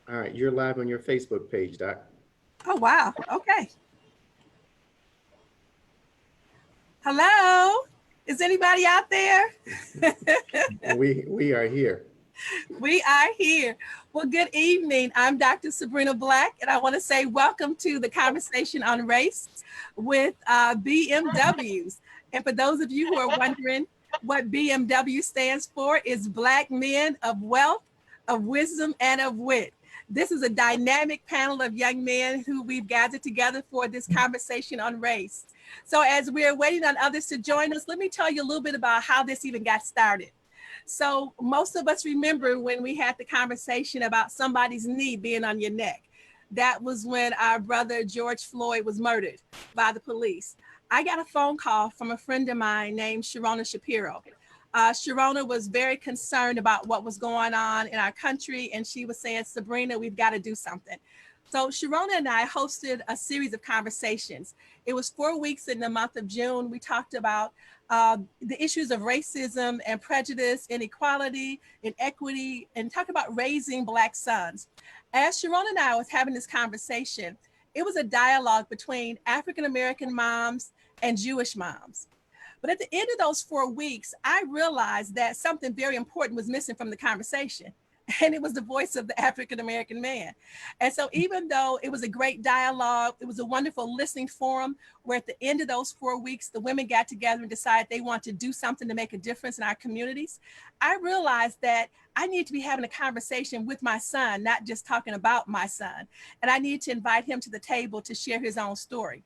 All right, you're live on your Facebook page, Doc. Oh, wow. Okay. Hello. Is anybody out there? We are here. We are here. Well, good evening. I'm Dr. Sabrina Black, and I want to say welcome to the conversation on race with BMWs. And for those of you who are wondering what BMW stands for, is Black Men of Wealth, of Wisdom, and of Wit. This is a dynamic panel of young men who we've gathered together for this conversation on race. So as we're waiting on others to join us, let me tell you a little bit about how this even got started. So most of us remember when we had the conversation about somebody's knee being on your neck. That was when our brother George Floyd was murdered by the police. I got a phone call from a friend of mine named Sharona Shapiro. Sharona was very concerned about what was going on in our country, and she was saying, Sabrina, we've got to do something. So Sharona and I hosted a series of conversations. It was 4 weeks in the month of June. We talked about the issues of racism and prejudice, inequality, inequity, and talk about raising Black sons. As Sharona and I was having this conversation, it was a dialogue between African American moms and Jewish moms. But at the end of those 4 weeks, I realized that something very important was missing from the conversation. And it was the voice of the African American man. And so, even though it was a great dialogue, it was a wonderful listening forum where at the end of those 4 weeks, the women got together and decided they want to do something to make a difference in our communities. I realized that I need to be having a conversation with my son, not just talking about my son. And I need to invite him to the table to share his own story.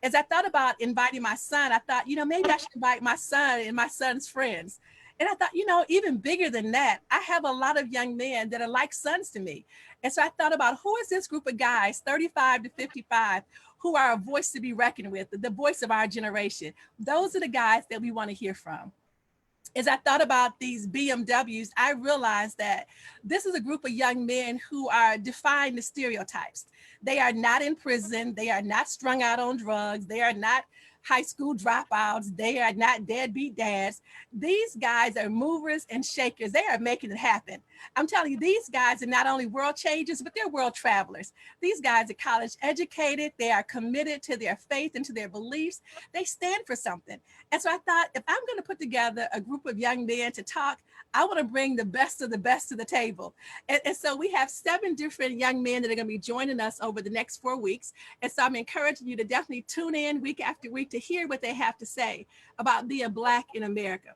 As I thought about inviting my son, I thought, maybe I should invite my son and my son's friends. And I thought, even bigger than that, I have a lot of young men that are like sons to me. And so I thought about who is this group of guys, 35 to 55, who are a voice to be reckoned with, the voice of our generation. Those are the guys that we want to hear from. As I thought about these BMWs, I realized that this is a group of young men who are defying the stereotypes. They are not in prison. They are not strung out on drugs. They are not high school dropouts. They are not deadbeat dads. These guys are movers and shakers. They are making it happen. I'm telling you, these guys are not only world changers, but they're world travelers. These guys are college educated. They are committed to their faith and to their beliefs. They stand for something. And so I thought, if I'm going to put together a group of young men to talk, I want to bring the best of the best to the table. And so we have 7 different young men that are going to be joining us over the next 4 weeks. And so I'm encouraging you to definitely tune in week after week to hear what they have to say about being Black in America.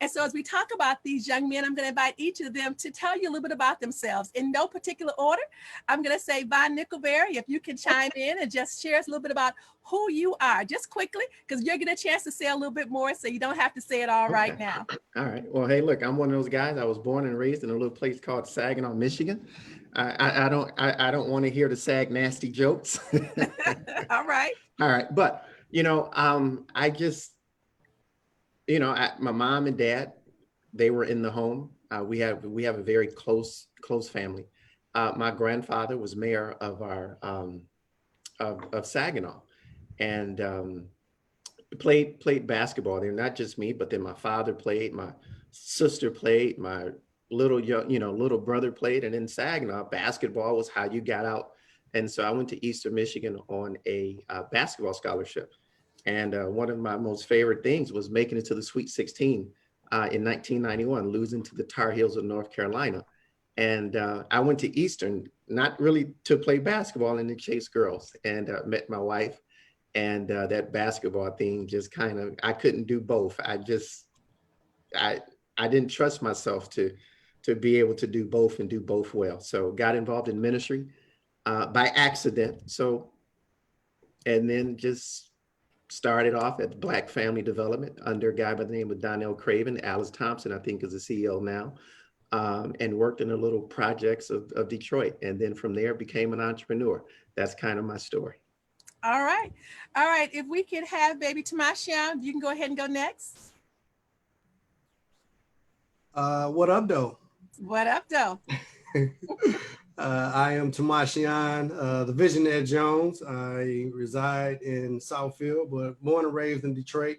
And so as we talk about these young men, I'm going to invite each of them to tell you a little bit about themselves in no particular order. I'm going to say, Von Nickelberry, if you can chime in and just share us a little bit about who you are, just quickly, because you'll get a chance to say a little bit more, so you don't have to say it all right Okay. now. All right. Well, hey, look, I'm one of those guys. I was born and raised in a little place called Saginaw, Michigan. I don't want to hear the Sag nasty jokes. All right. All right, but I just my mom and dad, they were in the home. We have a very close family. My grandfather was mayor of our of Saginaw, and played basketball there. Not just me, but then my father played, my sister played, my little brother played, and in Saginaw, basketball was how you got out. And so I went to Eastern Michigan on a basketball scholarship. And one of my most favorite things was making it to the Sweet 16 in 1991, losing to the Tar Heels of North Carolina. And I went to Eastern, not really to play basketball and to chase girls, and met my wife. And that basketball thing just kind of, I couldn't do both. I, I didn't trust myself to be able to do both and do both well. So got involved in ministry by accident. So, and then just started off at Black Family Development under a guy by the name of Donnell Craven. Alice Thompson, I think, is the CEO now, and worked in the little projects of Detroit. And then from there became an entrepreneur. That's kind of my story. All right. All right. If we could have baby Tamashian, you can go ahead and go next. What up, though? What up, though? I am Tamashian, the Visionaire Jones. I reside in Southfield, but born and raised in Detroit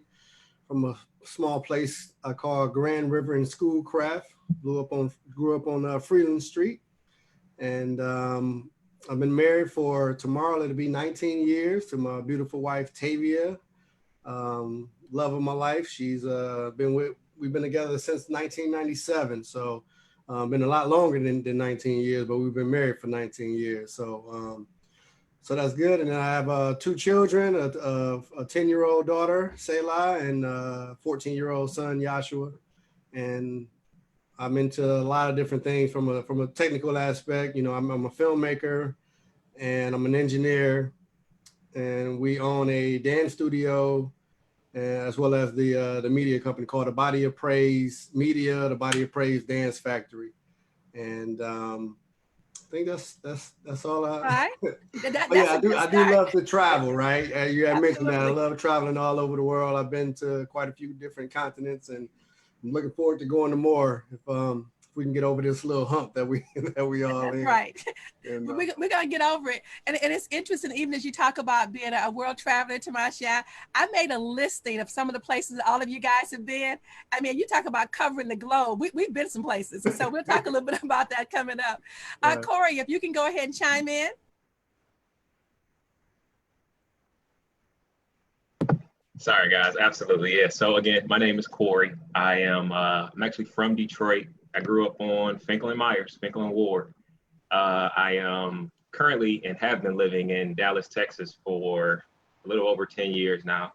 from a small place I call Grand River in Schoolcraft. Grew up on Freeland Street. And I've been married for tomorrow, it'll be 19 years to my beautiful wife, Tavia. Love of my life. We've been together since 1997. So been a lot longer than 19 years, but we've been married for 19 years. So that's good. And then I have two children, a 10-year-old daughter, Selah, and a 14-year-old son, Joshua. And I'm into a lot of different things from a technical aspect. You know, I'm a filmmaker and I'm an engineer, and we own a dance studio as well as the media company called the Body of Praise Media, the Body of Praise Dance Factory. And I think that's all All right. Oh yeah, That's a good I do start. love to travel, right? You had mentioned that I Absolutely. love traveling all over the world. I've been to quite a few different continents, and I'm looking forward to going to more if we can get over this little hump that we that we all That's in. right. And We're going to get over it. And it's interesting, even as you talk about being a world traveler, Tamasha, I made a listing of some of the places that all of you guys have been. I mean, you talk about covering the globe. We've been some places. And so we'll talk a little bit about that coming up. right. Corey, if you can go ahead and chime in. Sorry, guys. Absolutely. Yeah. So again, my name is Corey. I'm actually from Detroit. I grew up on Finkel and Myers, Finkel and Ward. I am currently and have been living in Dallas, Texas for a little over 10 years now.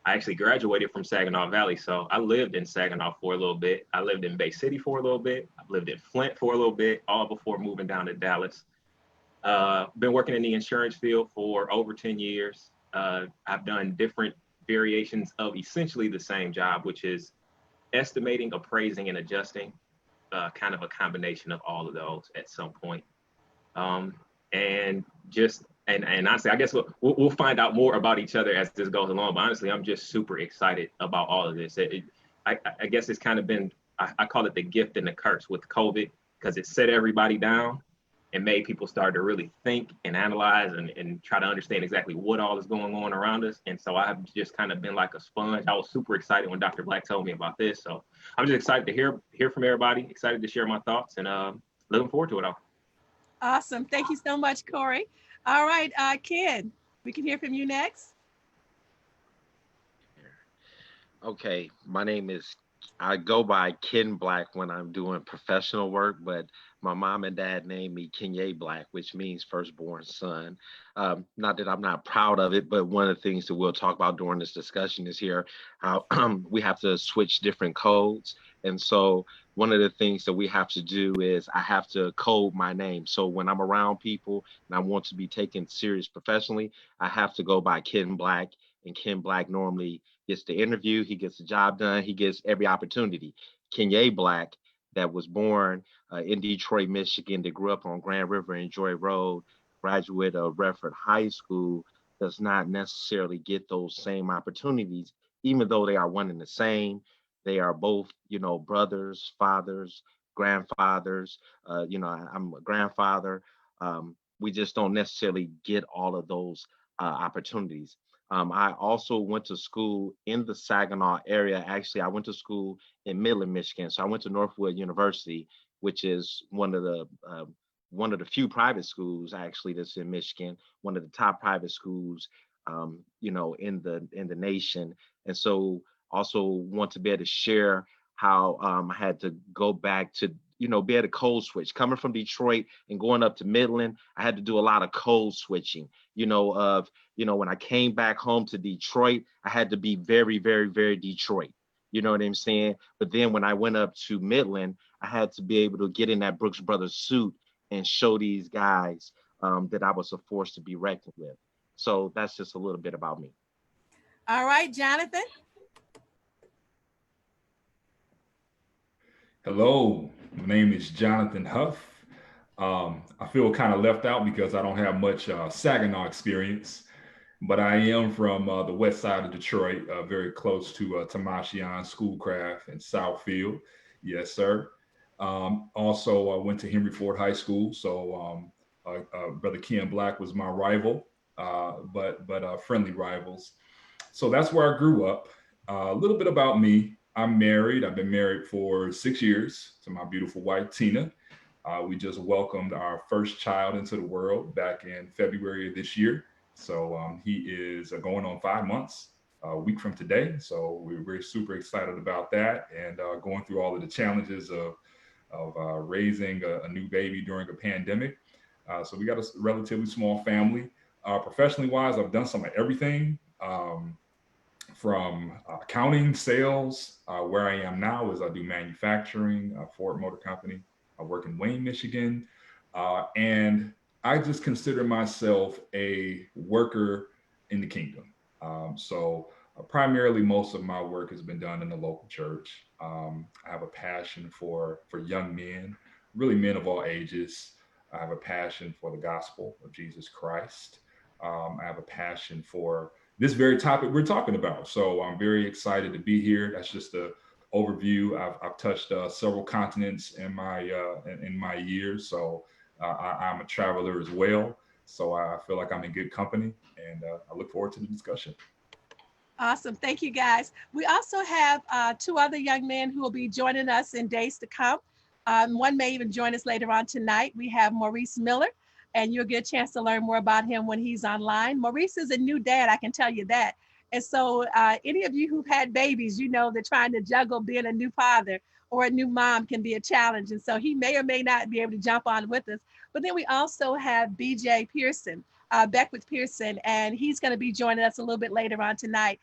I actually graduated from Saginaw Valley. So I lived in Saginaw for a little bit. I lived in Bay City for a little bit. I've lived in Flint for a little bit, all before moving down to Dallas. Been working in the insurance field for over 10 years. I've done different variations of essentially the same job, which is estimating, appraising, and adjusting, kind of a combination of all of those at some point. Um, and just, and honestly, I guess we'll find out more about each other as this goes along. But honestly, I'm just super excited about all of this. I guess it's kind of been, I call it the gift and the curse with COVID, because it set everybody down and made people start to really think and analyze and try to understand exactly what all is going on around us. And so I've just kind of been like a sponge. I was super excited when Dr. Black told me about this. So I'm just excited to hear from everybody, excited to share my thoughts, and looking forward to it all. Awesome. Thank you so much, Corey. All right, Ken, we can hear from you next. Okay, my name is, I go by Ken Black when I'm doing professional work, but my mom and dad named me Kenye Black, which means firstborn son. Not that I'm not proud of it, but one of the things that we'll talk about during this discussion is here how we have to switch different codes. And so one of the things that we have to do is I have to code my name. So when I'm around people and I want to be taken serious professionally, I have to go by Ken Black. And Ken Black normally gets the interview, he gets the job done, he gets every opportunity. Kenya Black, that was born in Detroit, Michigan, that grew up on Grand River and Joy Road, graduate of Redford High School, does not necessarily get those same opportunities, even though they are one and the same. They are both, brothers, fathers, grandfathers. I'm a grandfather. We just don't necessarily get all of those opportunities. I also went to school in the Saginaw area. Actually, I went to school in Midland, Michigan. So I went to Northwood University, which is one of the few private schools actually that's in Michigan, one of the top private schools, in the nation. And so also want to be able to share how I had to go back to be able to code switch coming from Detroit and going up to Midland. I had to do a lot of code switching, when I came back home to Detroit, I had to be very, very, very Detroit. You know what I'm saying? But then when I went up to Midland, I had to be able to get in that Brooks Brothers suit and show these guys that I was a force to be reckoned with. So that's just a little bit about me. All right, Jonathan. Hello, my name is Jonathan Huff. I feel kind of left out because I don't have much Saginaw experience, but I am from the west side of Detroit, very close to Tamashian Schoolcraft in Southfield. Yes, sir. Also, I went to Henry Ford High School, so Brother Ken Black was my rival, but friendly rivals. So that's where I grew up. A little bit about me. I'm married. I've been married for 6 years to my beautiful wife, Tina. We just welcomed our first child into the world back in February of this year. So he is going on 5 months a week from today. So we're super excited about that, and going through all of the challenges of raising a new baby during a pandemic. So we got a relatively small family. Professionally wise, I've done some of everything. From accounting, sales. Where I am now is I do manufacturing, Ford Motor Company. I work in Wayne, Michigan. And I just consider myself a worker in the kingdom. Primarily, most of my work has been done in the local church. I have a passion for young men, really men of all ages. I have a passion for the gospel of Jesus Christ. I have a passion for this very topic we're talking about. So I'm very excited to be here. That's just a overview. I've touched several continents in my years, so I'm a traveler as well. So I feel like I'm in good company, and I look forward to the discussion. Awesome. Thank you, guys. We also have two other young men who will be joining us in days to come. One may even join us later on tonight. We have Maurice Miller, and you'll get a chance to learn more about him when he's online. Maurice is a new dad, I can tell you that. And so, any of you who've had babies, you know that trying to juggle being a new father or a new mom can be a challenge. And so, he may or may not be able to jump on with us. But then we also have BJ Pearson, Beckwith Pearson, and he's going to be joining us a little bit later on tonight.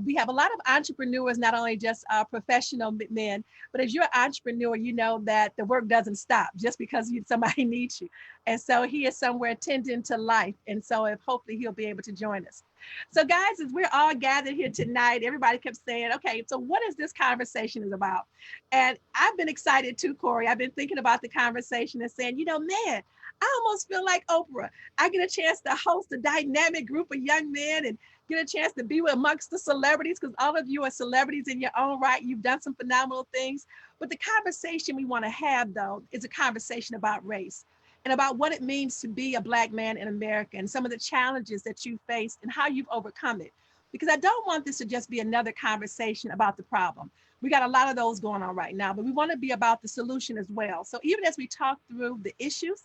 We have a lot of entrepreneurs, not only just professional men, but as you're an entrepreneur, you know that the work doesn't stop just because somebody needs you. And so he is somewhere tending to life. And so if hopefully he'll be able to join us. So guys, as we're all gathered here tonight, everybody kept saying, okay, so what is this conversation is about? And I've been excited too, Corey. I've been thinking about the conversation and saying, man, I almost feel like Oprah. I get a chance to host a dynamic group of young men and get a chance to be amongst the celebrities, because all of you are celebrities in your own right. You've done some phenomenal things. But the conversation we want to have, though, is a conversation about race and about what it means to be a Black man in America and some of the challenges that you faced and how you've overcome it. Because I don't want this to just be another conversation about the problem. We got a lot of those going on right now, but we want to be about the solution as well. So even as we talk through the issues,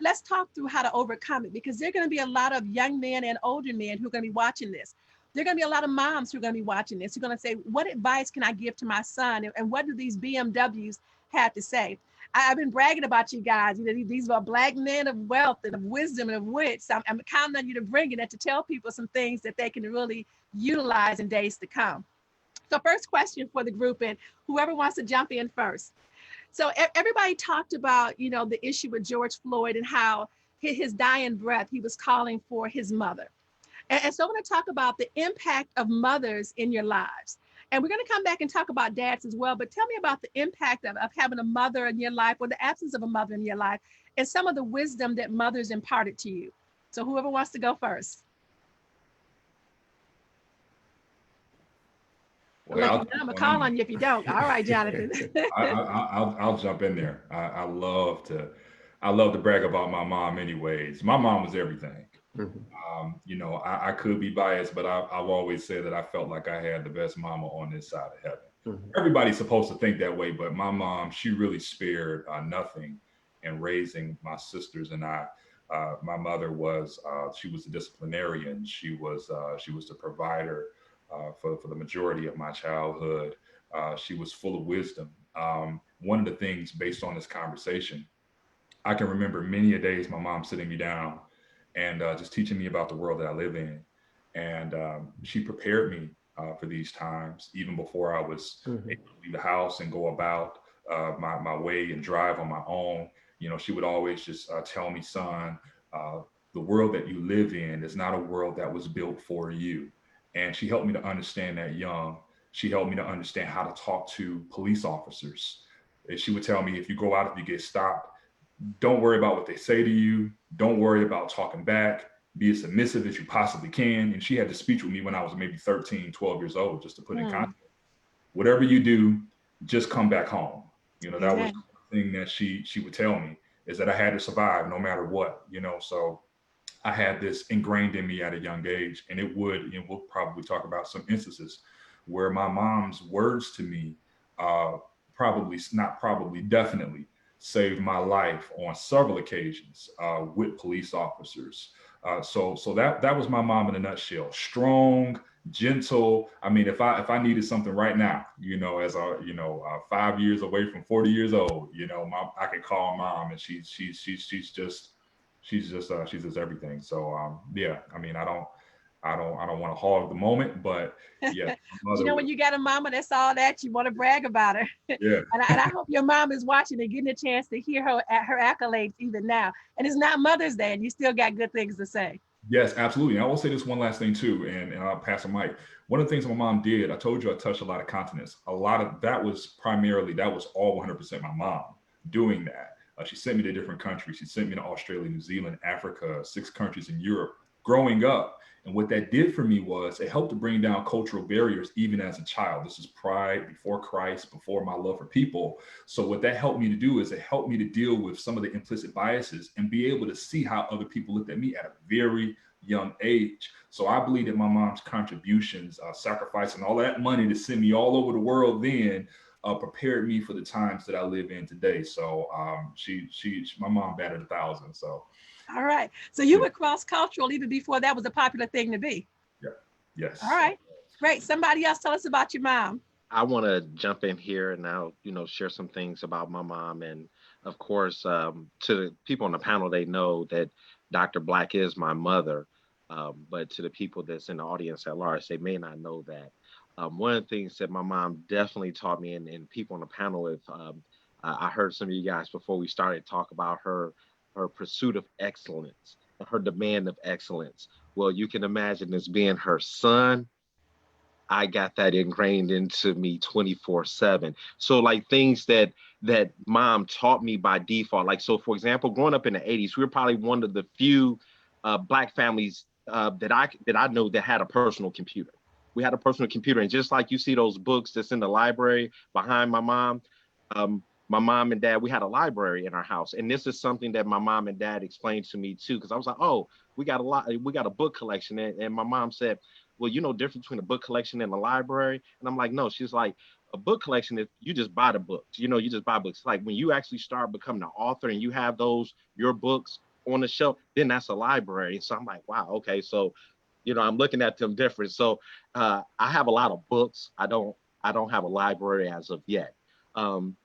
let's talk through how to overcome it, because there are going to be a lot of young men and older men who are going to be watching this. There are going to be a lot of moms who are going to be watching this. Who are going to say, what advice can I give to my son? And what do these BMWs have to say? I've been bragging about you guys. These are Black men of wealth and of wisdom and of wit. So I'm counting on you to bring it and to tell people some things that they can really utilize in days to come. So first question for the group, and whoever wants to jump in first. So everybody talked about, the issue with George Floyd and how his dying breath, he was calling for his mother. And so I want to talk about the impact of mothers in your lives. And we're going to come back and talk about dads as well. But tell me about the impact of having a mother in your life, or the absence of a mother in your life, and some of the wisdom that mothers imparted to you. So whoever wants to go first. Well, I'm going to call on you if you don't. All right, Jonathan. I'll jump in there. I love to brag about my mom anyways. My mom was everything. I could be biased, but I've always said that I felt like I had the best mama on this side of heaven. Everybody's supposed to think that way, but my mom, she really spared nothing in raising my sisters and I. My mother was she was a disciplinarian. She was the provider for the majority of my childhood. She was full of wisdom. One of the things, based on this conversation, I can remember many a days my mom sitting me down and just teaching me about the world that I live in. And she prepared me for these times, even before I was able to leave the house and go about my way and drive on my own. She would always just tell me, son, the world that you live in is not a world that was built for you. And she helped me to understand that young. She helped me to understand how to talk to police officers. And she would tell me, if you go out, if you get stopped, don't worry about what they say to you. Don't worry about talking back. Be as submissive as you possibly can. And she had this speech with me when I was maybe 13, 12 years old, just to put in context. Whatever you do, just come back home. That was the thing that she would tell me, is that I had to survive no matter what, so I had this ingrained in me at a young age. And we'll probably talk about some instances where my mom's words to me, definitely saved my life on several occasions with police officers. So that was my mom in a nutshell. Strong, gentle. I mean, if I needed something right now, as 5 years away from 40 years old, I could call mom, and she's just everything. So yeah, I mean, I don't want to hog the moment, but yeah, my You mother know, was, when you got a mama that's all that, you want to brag about her. yeah. And I hope your mom is watching and getting a chance to hear her accolades even now. And it's not Mother's Day, and you still got good things to say. Yes, absolutely. And I will say this one last thing too, and I'll pass the mic. One of the things my mom did, I told you I touched a lot of continents. A lot of that was all 100% my mom doing that. She sent me to different countries. She sent me to Australia, New Zealand, Africa, 6 countries in Europe growing up. And what that did for me was it helped to bring down cultural barriers even as a child. This is pride before Christ, before my love for people. So what that helped me to do is it helped me to deal with some of the implicit biases and be able to see how other people looked at me at a very young age. So I believe that my mom's contributions, sacrificing all that money to send me all over the world then, prepared me for the times that I live in today. So my mom batted 1,000. So All right. So you yeah, were cross-cultural even before that was a popular thing to be. yeah, All yes. right. Great. Somebody else tell us about your mom. I want to jump in here and now, share some things about my mom. And of course, to the people on the panel, they know that Dr. Black is my mother. But to the people that's in the audience at large, they may not know that. One of the things that my mom definitely taught me, and people on the panel, if I heard some of you guys before we started talk about her pursuit of excellence, her demand of excellence. Well, you can imagine as being her son, I got that ingrained into me 24/7. So like things that mom taught me by default. Like, so for example, growing up in the 80s, we were probably one of the few Black families that I know that had a personal computer. We had a personal computer, and just like you see those books that's in the library behind my mom and dad, we had a library in our house. And this is something that my mom and dad explained to me too, because I was like, oh, we got a book collection. And my mom said, well, difference between a book collection and a library. And I'm like, no. She's like, a book collection is you just buy the books. You just buy books. Like when you actually start becoming an author and you have your books on the shelf, then that's a library. So I'm like, wow, okay. So, I'm looking at them different. So I have a lot of books. I don't have a library as of yet. Um,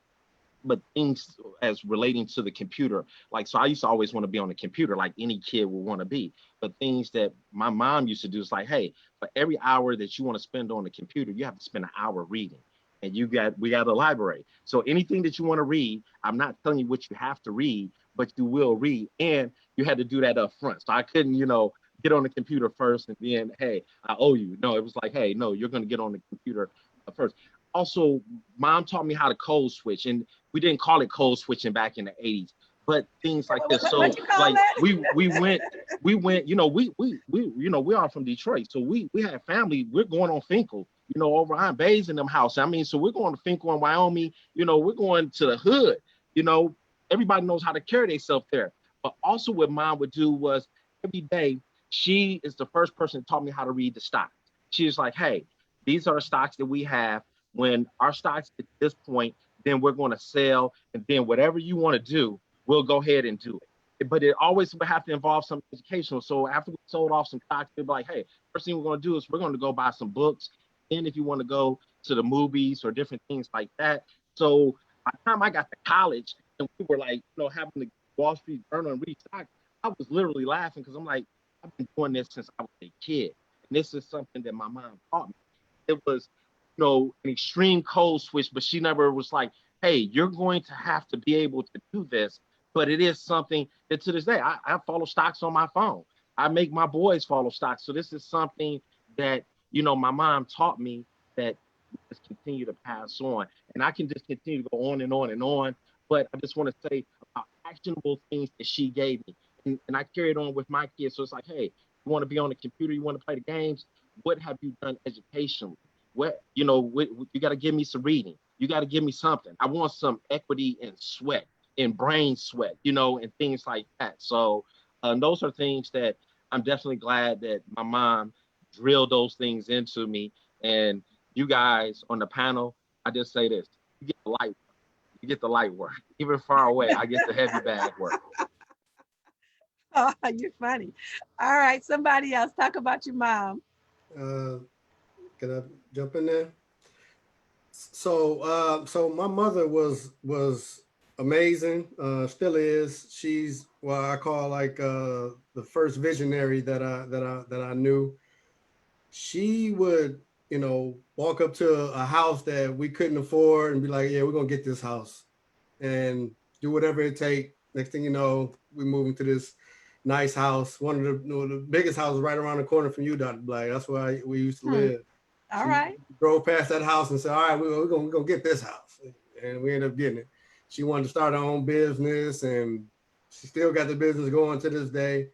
but things as relating to the computer, like, so I used to always want to be on the computer like any kid would want to be. But things that my mom used to do is like, hey, for every hour that you want to spend on the computer, you have to spend an hour reading. And we got a library. So anything that you want to read, I'm not telling you what you have to read, but you will read. And you had to do that up front. So I couldn't, get on the computer first and then, hey, I owe you. No, it was like, hey, no, you're going to get on the computer first. Also, mom taught me how to code switch, and we didn't call it code switching back in the 80s, but things like this. So What you call like that? we went, we are from Detroit. So we had family, we're going on Finkel, over Aunt Bay's in them house. I mean, so we're going to Finkel in Wyoming, we're going to the hood, everybody knows how to carry themselves there. But also what mom would do was every day, she is the first person that taught me how to read the stocks. She was like, hey, these are the stocks that we have. When our stocks at this point, then we're going to sell, and then whatever you want to do, we'll go ahead and do it. But it always would have to involve some educational. So after we sold off some stocks, they'd be like, hey, first thing we're going to do is we're going to go buy some books. And if you want to go to the movies or different things like that. So by the time I got to college and we were like, having the Wall Street Journal and read stocks, I was literally laughing because I'm like, I've been doing this since I was a kid. And this is something that my mom taught me. It was an extreme code switch, but she never was like, hey, you're going to have to be able to do this. But it is something that to this day, I follow stocks on my phone. I make my boys follow stocks. So this is something that, my mom taught me that we just continue to pass on. And I can just continue to go on and on and on. But I just want to say about actionable things that she gave me. And I carried on with my kids. So it's like, hey, you want to be on the computer, you want to play the games? What have you done educationally? You got to give me some reading. You got to give me something. I want some equity in sweat, in brain sweat, and things like that. So those are things that I'm definitely glad that my mom drilled those things into me. And you guys on the panel, I just say this: you get a light. You get the light work. Even far away, I get the heavy bag work. Oh, you're funny. All right, somebody else, talk about your mom. Uh, can I jump in there? So my mother was amazing. Still is. She's what I call like the first visionary that I knew. She would, walk up to a house that we couldn't afford and be like, "Yeah, we're gonna get this house," and do whatever it take. Next thing you know, we move into this nice house, one of the biggest houses right around the corner from you, Dr. Black. That's where we used to live. All She right. drove past that house and said, "All right, we're gonna get this house," and we ended up getting it. She wanted to start her own business, and she still got the business going to this day.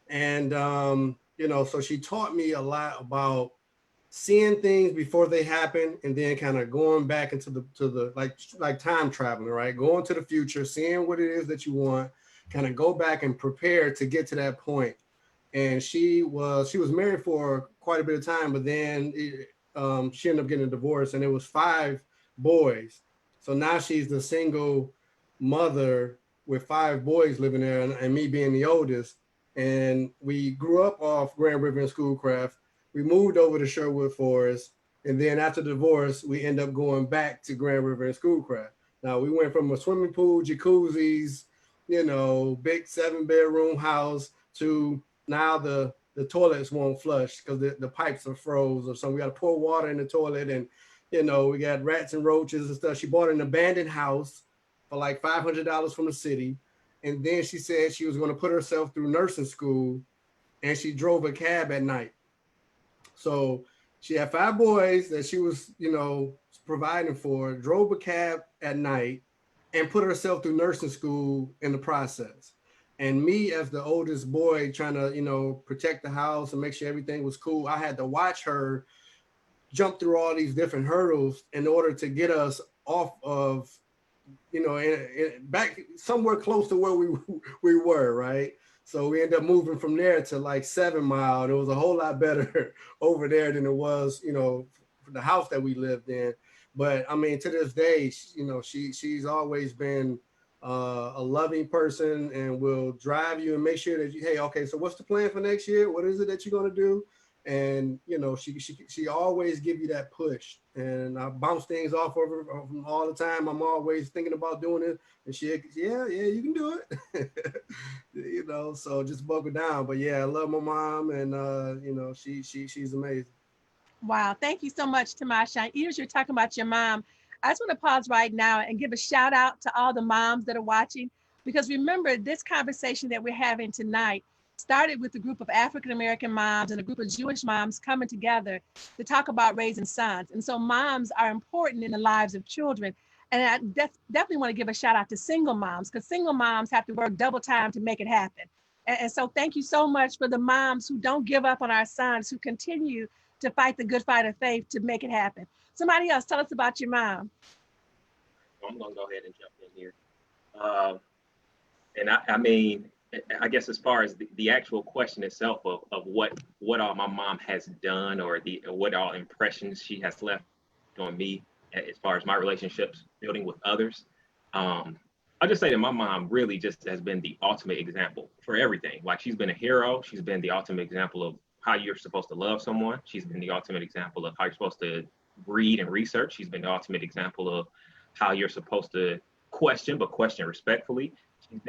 And so she taught me a lot about seeing things before they happen, and then kind of going back into the like time traveling, right? Going to the future, seeing what it is that you want, kind of go back and prepare to get to that point. And she was married for quite a bit of time, but then she ended up getting a divorce, and it was 5 boys. So now she's the single mother with 5 boys living there, and me being the oldest. And we grew up off Grand River and Schoolcraft. We moved over to Sherwood Forest, and then after the divorce, we end up going back to Grand River and Schoolcraft. Now we went from a swimming pool, jacuzzis, big 7-bedroom house to now the toilets won't flush because the pipes are froze or something. We got to pour water in the toilet, and we got rats and roaches and stuff. She bought an abandoned house for like $500 from the city, and then she said she was going to put herself through nursing school, and she drove a cab at night. So she had 5 boys that she was, providing for, drove a cab at night, and put herself through nursing school in the process. And me, as the oldest boy, trying to, protect the house and make sure everything was cool, I had to watch her jump through all these different hurdles in order to get us off of, back somewhere close to where we were, right? So we ended up moving from there to like 7 Mile. And it was a whole lot better over there than it was, for the house that we lived in. But I mean, to this day, she's always been a loving person, and will drive you and make sure that hey, okay, so what's the plan for next year? What is it that you're gonna do? And she always give you that push, and I bounce things off of her all the time. I'm always thinking about doing it, and yeah, you can do it. So just buckle down. But yeah, I love my mom, and she's amazing. Wow. Thank you so much, Tamasha. Even as you're talking about your mom, I just want to pause right now and give a shout out to all the moms that are watching, because remember, this conversation that we're having tonight started with a group of African American moms and a group of Jewish moms coming together to talk about raising sons. And so moms are important in the lives of children. And I definitely want to give a shout out to single moms, because single moms have to work double time to make it happen. And so thank you so much for the moms who don't give up on our sons, who continue to fight the good fight of faith to make it happen. Somebody else, tell us about your mom. I'm gonna go ahead and jump in here. And I mean, I guess as far as the actual question itself of what all my mom has done, or what all impressions she has left on me as far as my relationships building with others, I'll just say that my mom really just has been the ultimate example for everything. Like, she's been a hero. She's been the ultimate example of how you're supposed to love someone. She's been the ultimate example of how you're supposed to read and research. She's been the ultimate example of how you're supposed to question, but question respectfully.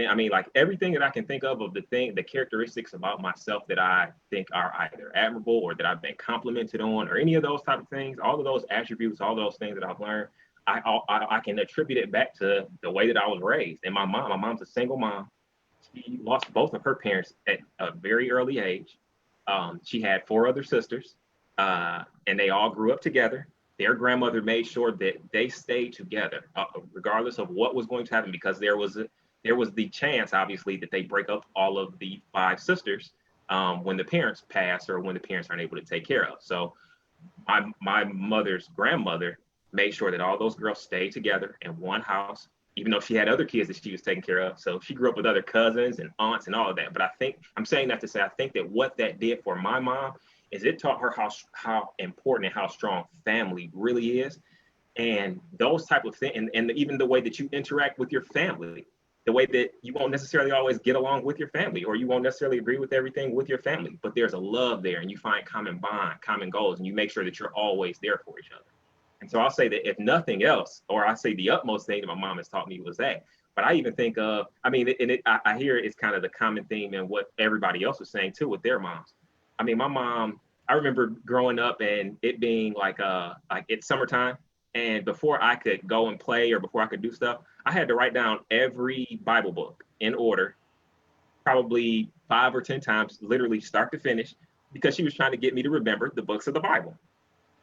I mean, like, everything that I can think of the characteristics about myself that I think are either admirable or that I've been complimented on, or any of those type of things, all of those attributes, all those things that I've learned, I can attribute it back to the way that I was raised. And my mom's a single mom. She lost both of her parents at a very early age. She had 4 other sisters, and they all grew up together. Their grandmother made sure that they stayed together, regardless of what was going to happen, because there was the chance, obviously, that they break up all of the 5 sisters when the parents pass, or when the parents aren't able to take care of. So my mother's grandmother made sure that all those girls stayed together in one house, even though she had other kids that she was taking care of. So she grew up with other cousins and aunts and all of that. But I'm saying that to say, I think that what that did for my mom is it taught her how important and how strong family really is. And those type of things, and even the way that you interact with your family, the way that you won't necessarily always get along with your family, or you won't necessarily agree with everything with your family, but there's a love there, and you find common bond, common goals, and you make sure that you're always there for each other. And so I'll say that if nothing else, or I say the utmost thing that my mom has taught me was that. But I even think of, I mean, I hear it's kind of the common theme in what everybody else was saying too with their moms. I mean, my mom, I remember growing up and it being like it's summertime, and before I could go and play or before I could do stuff, I had to write down every Bible book in order, probably 5 or 10 times, literally start to finish, because she was trying to get me to remember the books of the Bible.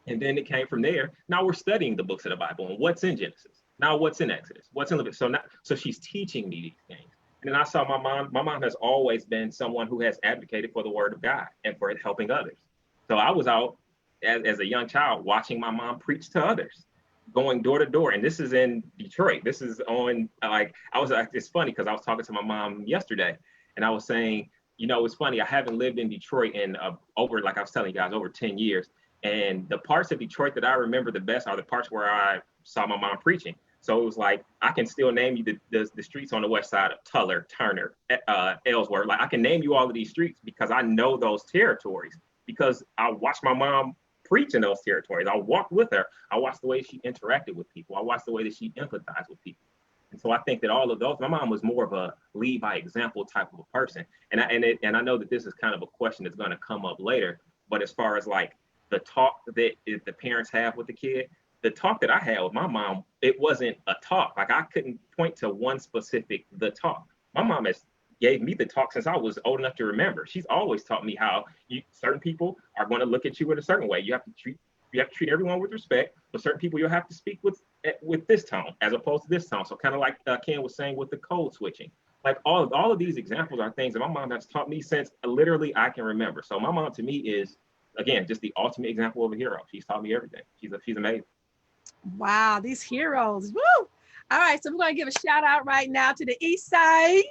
And then it came from there. Now we're studying the books of the Bible and what's in Genesis. Now what's in Exodus? What's in Leviticus? So she's teaching me these things. And then I saw my mom. My mom has always been someone who has advocated for the word of God and for helping others. So I was out as a young child watching my mom preach to others, going door to door. And this is in Detroit. This is on, it's funny because I was talking to my mom yesterday and I was saying, you know, it's funny. I haven't lived in Detroit in over, like I was telling you guys, over 10 years. And the parts of Detroit that I remember the best are the parts where I saw my mom preaching. So it was like, I can still name you the streets on the west side of Tuller, Turner, Ellsworth. Like I can name you all of these streets because I know those territories, because I watched my mom preach in those territories. I walked with her. I watched the way she interacted with people. I watched the way that she empathized with people. And so I think that all of those, my mom was more of a lead by example type of a person. And I know that this is kind of a question that's going to come up later, but as far as like the talk that the parents have with the kid, the talk that I had with my mom, it wasn't a talk. Like I couldn't point to one specific, the talk. My mom has gave me the talk since I was old enough to remember. She's always taught me how certain people are going to look at you in a certain way. You have to treat everyone with respect, but certain people you'll have to speak with this tone as opposed to this tone. So kind of like Ken was saying with the code switching. Like all of these examples are things that my mom has taught me since literally I can remember. So my mom to me is, again, just the ultimate example of a hero. She's taught me everything. She's amazing. Wow, these heroes. Woo! All right, so we're going to give a shout out right now to the east side,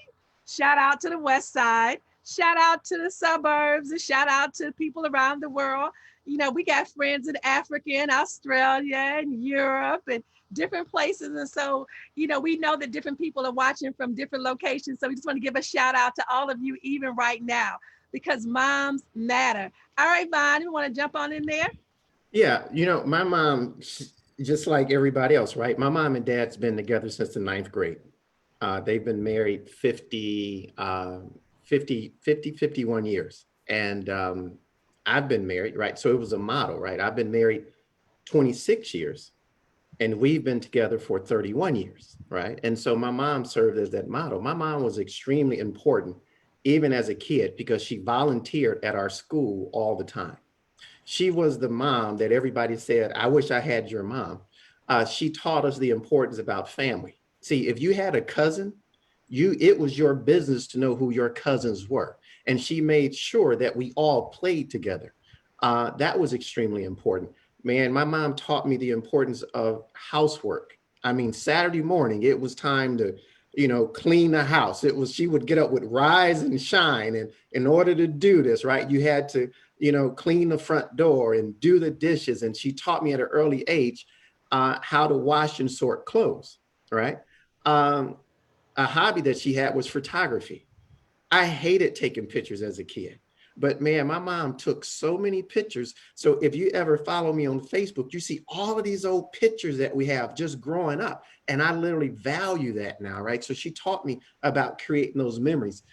shout out to the west side, shout out to the suburbs, and shout out to people around the world. You know, we got friends in Africa and Australia and Europe and different places. And so, you know, we know that different people are watching from different locations. So we just want to give a shout out to all of you, even right now, because moms matter. All right, Vaughn, you want to jump on in there? Yeah, you know, my mom, just like everybody else, right? My mom and dad's been together since the 9th grade. They've been married 51 years. And I've been married, right? So it was a model, right? I've been married 26 years and we've been together for 31 years, right? And so my mom served as that model. My mom was extremely important, even as a kid, because she volunteered at our school all the time. She was the mom that everybody said, I wish I had your mom. She taught us the importance about family. See, if you had a cousin, it was your business to know who your cousins were. And she made sure that we all played together. That was extremely important. Man, my mom taught me the importance of housework. I mean, Saturday morning, it was time to, you know, clean the house. She would get up with rise and shine. And in order to do this, right, you had to, you know, clean the front door and do the dishes. And she taught me at an early age how to wash and sort clothes, right? A hobby that she had was photography. I hated taking pictures as a kid, but man, my mom took so many pictures. So if you ever follow me on Facebook, you see all of these old pictures that we have just growing up. And I literally value that now, right? So she taught me about creating those memories.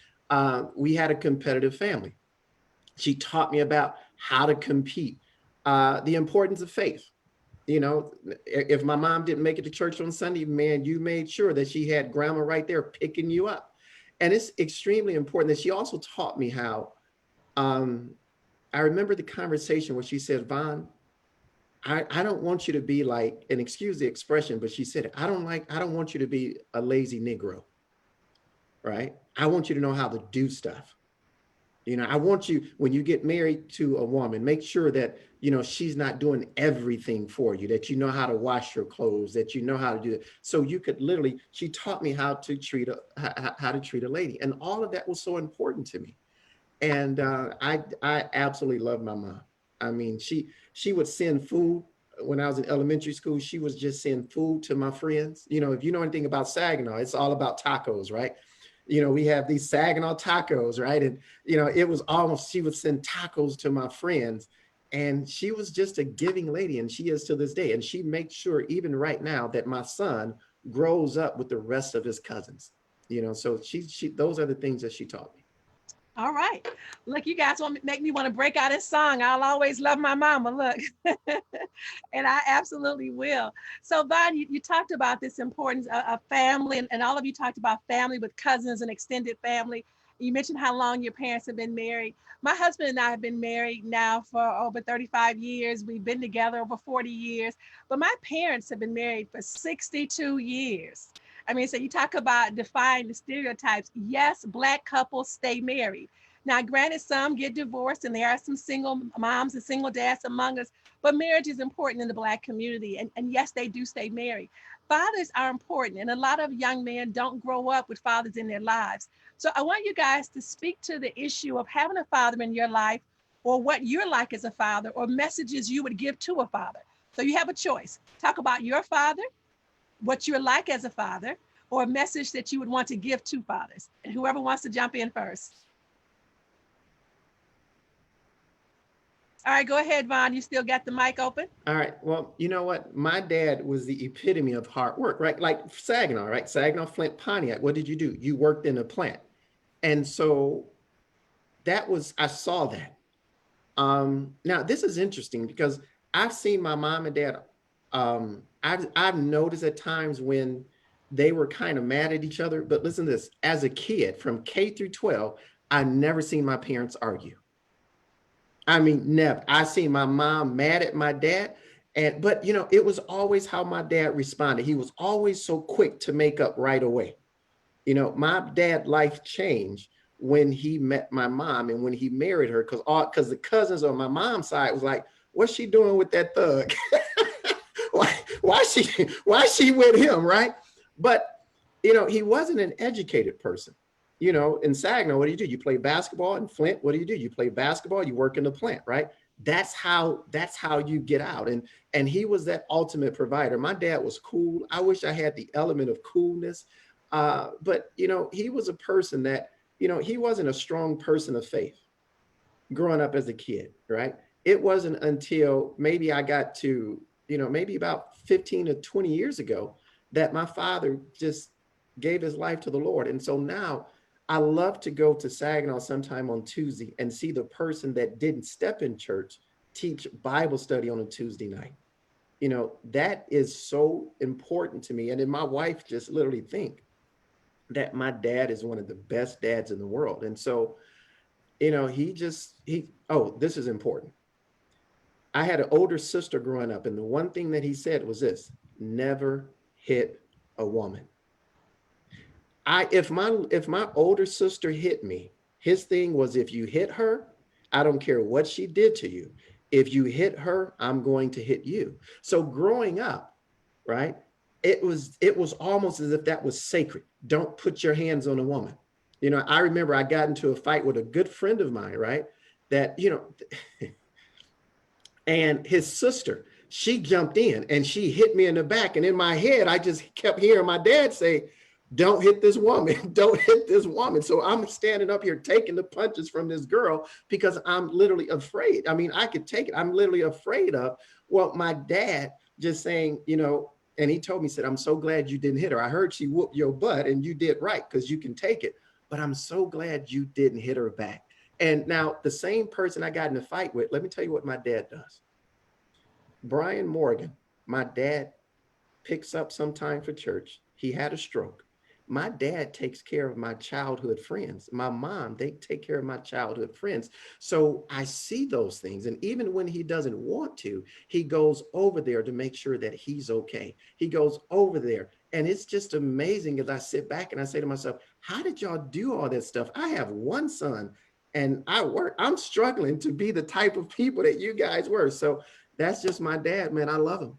We had a competitive family. She taught me about how to compete, the importance of faith. You know, if my mom didn't make it to church on Sunday, man, you made sure that she had grandma right there picking you up. And it's extremely important that she also taught me how, I remember the conversation where she said, Vaughn, I don't want you to be like, and excuse the expression, but she said, I don't want you to be a lazy Negro, right? I want you to know how to do stuff. You know, I want you, when you get married to a woman, make sure that, you know, she's not doing everything for you, that you know how to wash your clothes, that you know how to do it. So you could literally, she taught me how to treat a lady. And all of that was so important to me. And I absolutely love my mom. I mean, she would send food when I was in elementary school, she was just sending food to my friends. You know, if you know anything about Saginaw, it's all about tacos, right? You know, we have these Saginaw tacos, right? And, you know, it was almost, she would send tacos to my friends. And she was just a giving lady, and she is to this day. And she makes sure, even right now, that my son grows up with the rest of his cousins. You know, so she those are the things that she taught me. All right. Look, you guys want make me want to break out in song. I'll always love my mama. Look. And I absolutely will. So, Vaughn, you talked about this importance of family, and all of you talked about family with cousins and extended family. You mentioned how long your parents have been married. My husband and I have been married now for over 35 years. We've been together over 40 years, but my parents have been married for 62 years. I mean, so you talk about defying the stereotypes. Yes, Black couples stay married. Now, granted, some get divorced, and there are some single moms and single dads among us, but marriage is important in the Black community. And yes, they do stay married. Fathers are important, and a lot of young men don't grow up with fathers in their lives. So I want you guys to speak to the issue of having a father in your life, or what you're like as a father, or messages you would give to a father. So you have a choice. Talk about your father, what you're like as a father, or a message that you would want to give to fathers. And whoever wants to jump in first. All right, go ahead, Vaughn. You still got the mic open? All right. Well, you know what? My dad was the epitome of hard work, right? Like Saginaw, right? Saginaw, Flint, Pontiac. What did you do? You worked in a plant. And so that was, I saw that. Now, this is interesting because I've seen my mom and dad. I've noticed at times when they were kind of mad at each other. But listen to this: as a kid, from K through 12, I never seen my parents argue. I mean, never. I seen my mom mad at my dad, but you know, it was always how my dad responded. He was always so quick to make up right away. You know, my dad life changed when he met my mom and when he married her, because the cousins on my mom's side was like, what's she doing with that thug? why she with him, right? But you know, he wasn't an educated person. You know, in Saginaw, what do? You play basketball. In Flint, what do? You play basketball, you work in the plant, right? That's how you get out. And he was that ultimate provider. My dad was cool. I wish I had the element of coolness. But you know, he was a person that, you know, he wasn't a strong person of faith growing up as a kid, right? It wasn't until maybe I got to, you know, maybe about 15 or 20 years ago that my father just gave his life to the Lord. And so now I love to go to Saginaw sometime on Tuesday and see the person that didn't step in church teach Bible study on a Tuesday night. You know, that is so important to me. And then my wife just literally think that my dad is one of the best dads in the world. And so, you know, oh, this is important. I had an older sister growing up, and the one thing that he said was this: never hit a woman. If my older sister hit me, his thing was, if you hit her, I don't care what she did to you. If you hit her, I'm going to hit you. So growing up, right, it was almost as if that was sacred. Don't put your hands on a woman. You know, I remember I got into a fight with a good friend of mine, right? That, you know, and his sister, she jumped in and she hit me in the back. And in my head, I just kept hearing my dad say, don't hit this woman. Don't hit this woman. So I'm standing up here taking the punches from this girl because I'm literally afraid. I mean, I could take it. I'm literally afraid of, well, my dad just saying, you know, and he told me, said, I'm so glad you didn't hit her. I heard she whooped your butt and you did right because you can take it. But I'm so glad you didn't hit her back. And now the same person I got in a fight with, let me tell you what my dad does. Brian Morgan, my dad picks up sometime for church. He had a stroke. My dad takes care of my childhood friends. My mom, they take care of my childhood friends. So I see those things. And even when he doesn't want to, he goes over there to make sure that he's okay. He goes over there. And it's just amazing as I sit back and I say to myself, how did y'all do all this stuff? I have one son and I'm struggling to be the type of people that you guys were. So that's just my dad, man. I love him.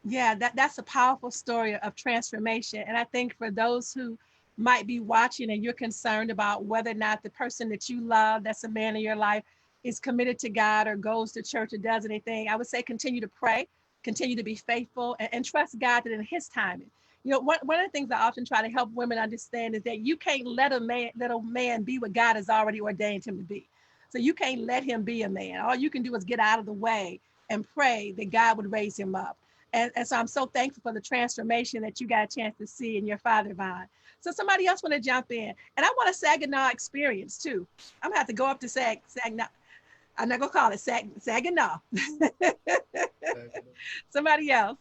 Yeah, that's a powerful story of transformation. And I think for those who might be watching and you're concerned about whether or not the person that you love, that's a man in your life, is committed to God or goes to church or does anything, I would say continue to pray continue to be faithful and trust God that in his timing. You know, one of the things I often try to help women understand is that you can't let a man be what God has already ordained him to be. So you can't let him be a man. All you can do is get out of the way and pray that God would raise him up. And so I'm so thankful for the transformation that you got a chance to see in your father, Vaughn. So somebody else want to jump in. And I want a Saginaw experience too. I'm gonna have to go up to Saginaw. I'm not gonna call it Saginaw. Somebody else.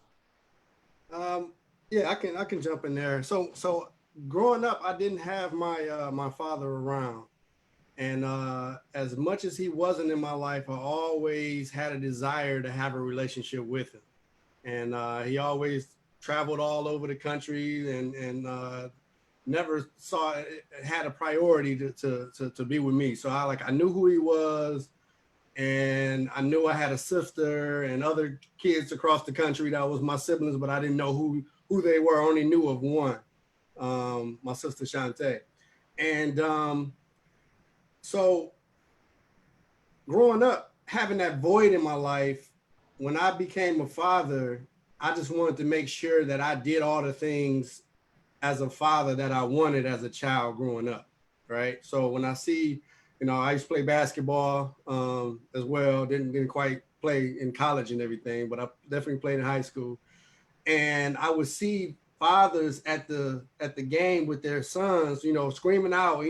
Yeah, I can jump in there. So growing up, I didn't have my father around, and as much as he wasn't in my life, I always had a desire to have a relationship with him, and he always traveled all over the country and never had a priority to be with me. So I knew who he was, and I knew I had a sister and other kids across the country that was my siblings, but I didn't know who they were. I only knew of one, my sister Shantae. And so growing up, having that void in my life, when I became a father, I just wanted to make sure that I did all the things as a father that I wanted as a child growing up, right? So when I see, I used to play basketball as well. Didn't quite play in college and everything, but I definitely played in high school. And I would see fathers at the game with their sons, screaming out,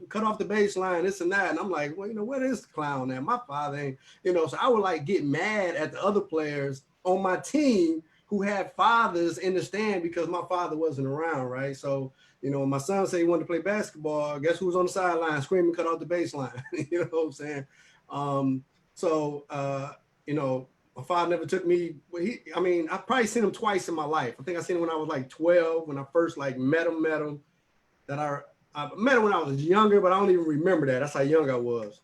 cut off the baseline, this and that. And I'm like, well, what is the clown at? My father ain't, so I would like get mad at the other players on my team who had fathers in the stand because my father wasn't around, right? So, my son said he wanted to play basketball. Guess who was on the sideline screaming, cut off the baseline? You know what I'm saying? My father never took me. I probably seen him twice in my life. I think I seen him when I was like 12, when I first like met him. That I met him when I was younger, but I don't even remember that. That's how young I was.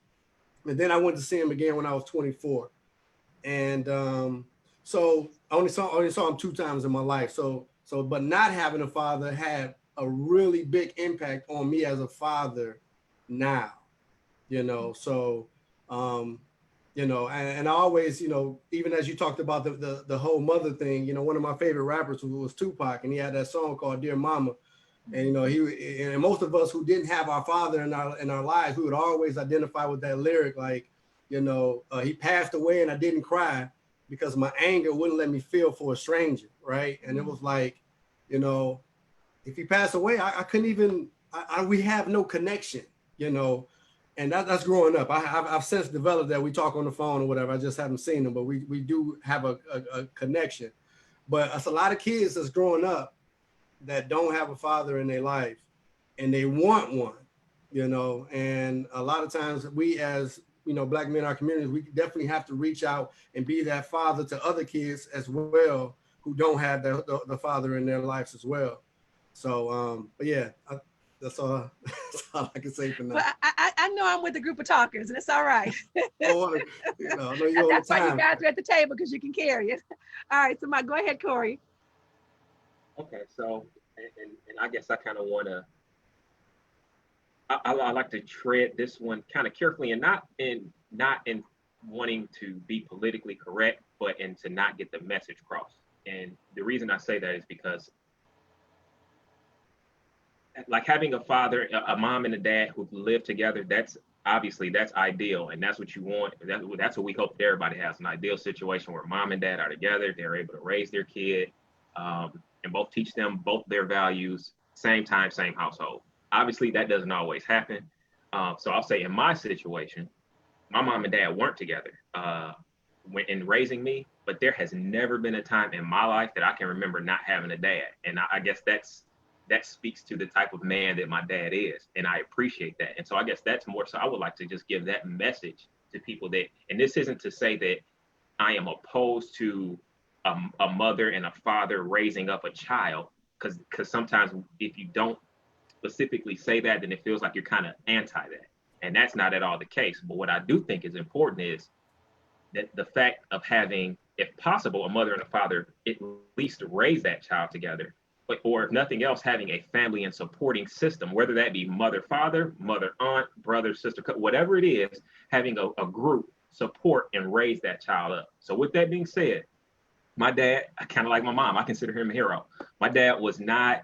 And then I went to see him again when I was 24. And so I only saw him 2 times in my life. But not having a father had a really big impact on me as a father now, So, and I always, even as you talked about the whole mother thing, one of my favorite rappers was Tupac, and he had that song called Dear Mama. And, and most of us who didn't have our father in our lives, we would always identify with that lyric, like, he passed away and I didn't cry because my anger wouldn't let me feel for a stranger, right? And it was like, if he passed away, I couldn't even, we have no connection, and that's growing up. I've since developed that. We talk on the phone or whatever. I just haven't seen them, but we do have a connection. But it's a lot of kids that's growing up that don't have a father in their life, and they want one, and a lot of times we as, Black men in our communities, we definitely have to reach out and be that father to other kids as well who don't have the father in their lives as well. So, but yeah, that's all I can say for now. Well, I know I'm with a group of talkers, and it's all right. Oh, I know you're That's on why time. you guys are at the table, because you can carry it. All right, so go ahead, Corey. Okay, so and I guess I kind of want to. I like to tread this one kind of carefully, and not in wanting to be politically correct, but in to not get the message crossed. And the reason I say that is because, like, having a father, a mom and a dad who live together, that's ideal, and that's what you want. That's what we hope that everybody has, an ideal situation where mom and dad are together, they're able to raise their kid, and both teach them both their values, same time, same household. Obviously, that doesn't always happen. So I'll say in my situation, my mom and dad weren't together when in raising me, but there has never been a time in my life that I can remember not having a dad. And I guess that speaks to the type of man that my dad is. And I appreciate that. And so I guess that's more so I would like to just give that message to people that, and this isn't to say that I am opposed to a mother and a father raising up a child, because sometimes if you don't specifically say that, then it feels like you're kind of anti that. And that's not at all the case. But what I do think is important is that the fact of having, if possible, a mother and a father at least raise that child together, or if nothing else, having a family and supporting system, whether that be mother, father, mother, aunt, brother, sister, whatever it is, having a group support and raise that child up. So with that being said, My dad, kind of like my mom, I consider him a hero. My dad was not,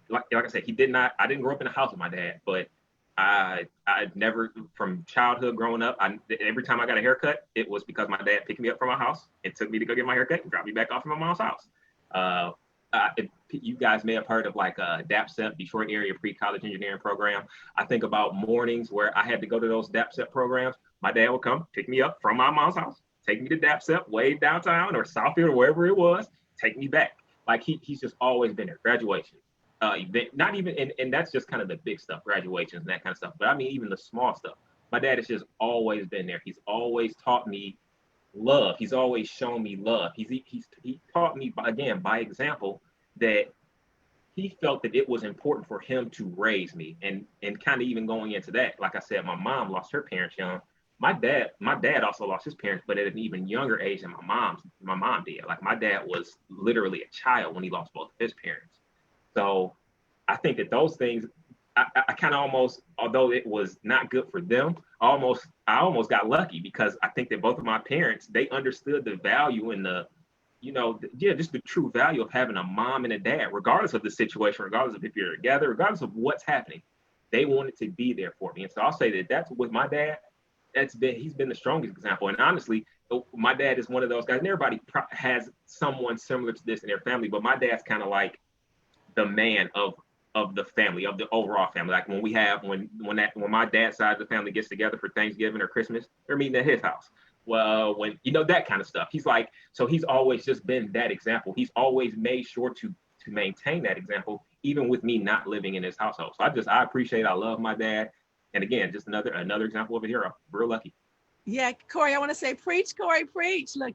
like I said, I didn't grow up in a house with my dad, but I never, from childhood growing up, every time I got a haircut, it was because my dad picked me up from my house and took me to go get my haircut and dropped me back off at my mom's house. You guys may have heard of like DAPSEP, Detroit Area Pre-College Engineering Program. I think about mornings where I had to go to those DAPSEP programs. My dad would come pick me up from my mom's house, take me to DAPSEP way downtown or Southfield or wherever it was, take me back. Like he's just always been there. Graduation, not even, and that's just kind of the big stuff, graduations and that kind of stuff. But I mean, even the small stuff. My dad has just always been there. He's always taught me love. He's always shown me love. He taught me by example that he felt that it was important for him to raise me. And kind of even going into that, like I said, my mom lost her parents young. My dad also lost his parents, but at an even younger age than my mom did. Like my dad was literally a child when he lost both of his parents. So I think that those things, I kind of almost, although it was not good for them, I almost got lucky because I think that both of my parents, they understood the value and just the true value of having a mom and a dad, regardless of the situation, regardless of if you're together, regardless of what's happening. They wanted to be there for me. And so I'll say that that's with my dad. He's been the strongest example. And honestly, my dad is one of those guys, and everybody has someone similar to this in their family, but my dad's kind of like the man of the family, of the overall family. Like when my dad's side of the family gets together for Thanksgiving or Christmas, they're meeting at his house. Well, when that kind of stuff, he's like, so he's always just been that example. He's always made sure to maintain that example, even with me not living in his household. So I love my dad. And again, just another example of a hero. Real lucky. Yeah, Corey, I want to say, preach, Corey, preach. Look,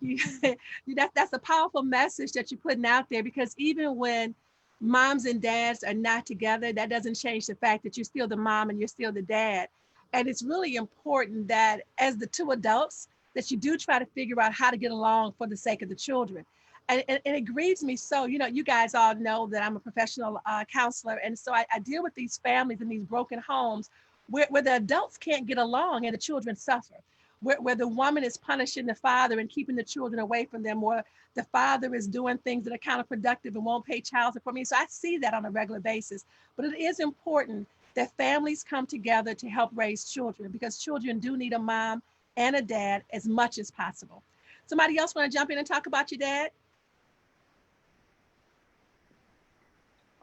that's a powerful message that you're putting out there, because even when moms and dads are not together, that doesn't change the fact that you're still the mom and you're still the dad. And it's really important that as the two adults, that you do try to figure out how to get along for the sake of the children. And it grieves me so, you guys all know that I'm a professional counselor. And so I deal with these families and these broken homes where the adults can't get along and the children suffer, where the woman is punishing the father and keeping the children away from them, or the father is doing things that are counterproductive and won't pay child support. I so I see that on a regular basis. But it is important that families come together to help raise children, because children do need a mom and a dad as much as possible. Somebody else want to jump in and talk about your dad?